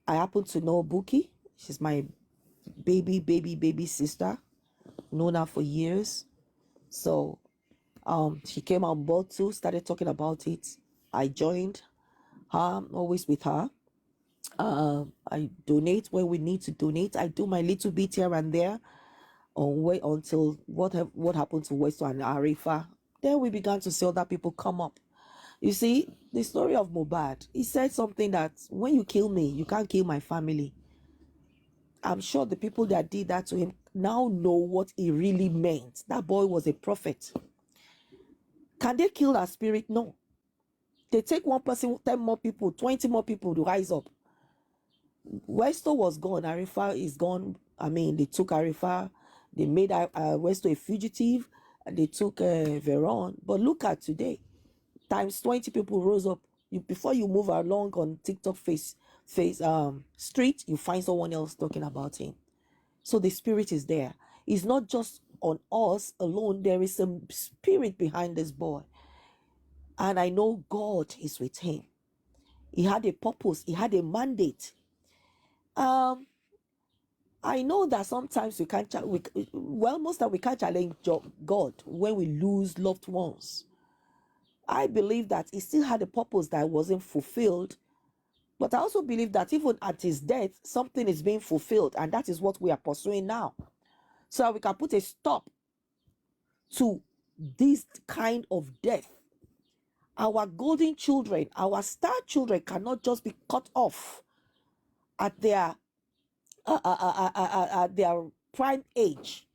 I happen to know Buki. She's my baby sister. Known her for years. So she came on board too, started talking about it. I joined her. I'm always with her. I donate when we need to donate. I do my little bit here and there until what happened to Westo and Arifa. Then we began to see other people come up. You see, the story of Mohbad, he said something that when you kill me, you can't kill my family. I'm sure the people that did that to him now know what he really meant. That boy was a prophet. Can they kill our spirit? No. They take one person, 10 more people, 20 more people to rise up. Westo was gone. Arifa is gone. They took Arifa. They made Westo a fugitive. And they took Veron. But look at today. Times 20 people rose up. Before you move along on TikTok street, you find someone else talking about him. So the spirit is there. It's not just on us alone. There is a spirit behind this boy. And I know God is with him. He had a purpose. He had a mandate. I know that sometimes we can't, most of we can't challenge God when we lose loved ones. I believe that he still had a purpose that wasn't fulfilled. But I also believe that even at his death, something is being fulfilled. And that is what we are pursuing now. So we can put a stop to this kind of death. Our golden children, our star children cannot just be cut off at their prime age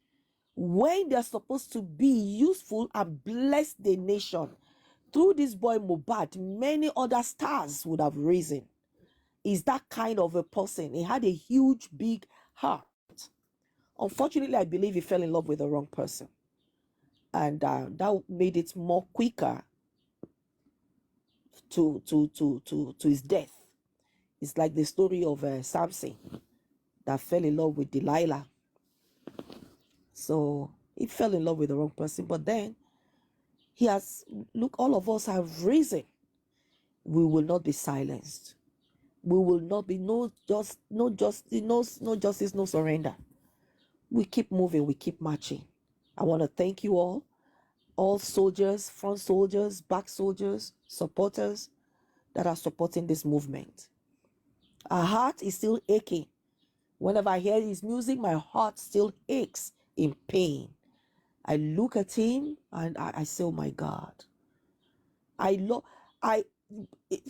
when they're supposed to be useful and bless the nation. Through this boy Mohbad, many other stars would have risen. Is that kind of a person. He had a huge, big heart. Unfortunately, I believe he fell in love with the wrong person. And that made it more quicker to his death. It's like the story of Samson that fell in love with Delilah. So he fell in love with the wrong person. But then he has, look, all of us have risen. We will not be silenced. We will not be no justice, no surrender. We keep moving, we keep marching. I want to thank you all soldiers, front soldiers, back soldiers, supporters that are supporting this movement. Our heart is still aching. Whenever I hear his music, my heart still aches in pain. I look at him and I say, oh my God.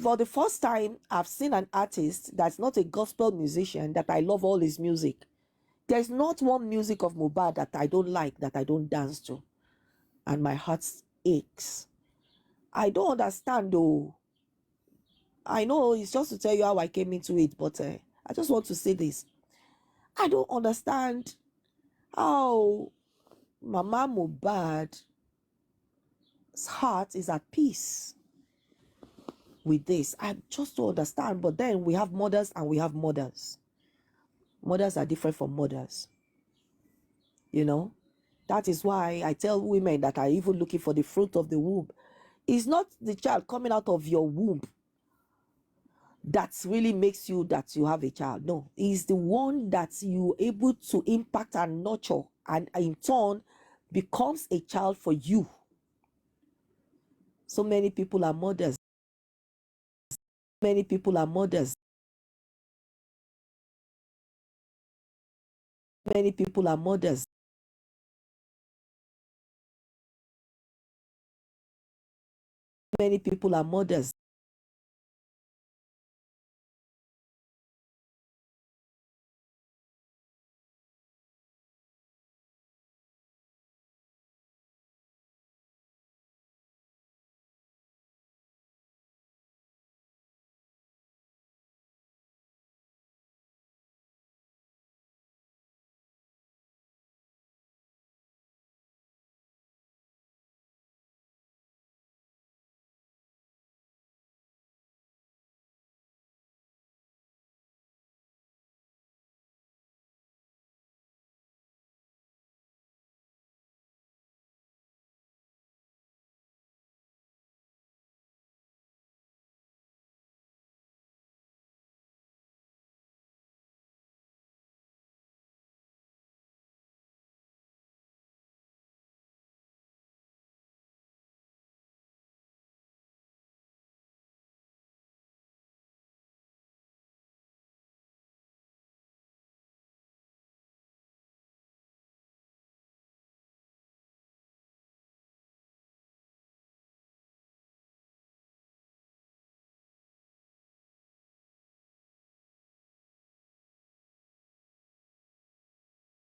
For the first time, I've seen an artist that's not a gospel musician that I love all his music. There's not one music of Mohbad that I don't like, that I don't dance to. And my heart aches. I don't understand though. I know it's just to tell you how I came into it, but I just want to say this. I don't understand how Mama Mohbad's heart is at peace with this. I just don't understand. But then we have mothers and we have mothers. Mothers are different from mothers. You know, that is why I tell women that are even looking for the fruit of the womb. It's not the child coming out of your womb that really makes you that you have a child. No, it's the one that you able to impact and nurture, and in turn becomes a child for you. So many people are mothers. Many people are mothers. Many people are mothers. Many people are mothers.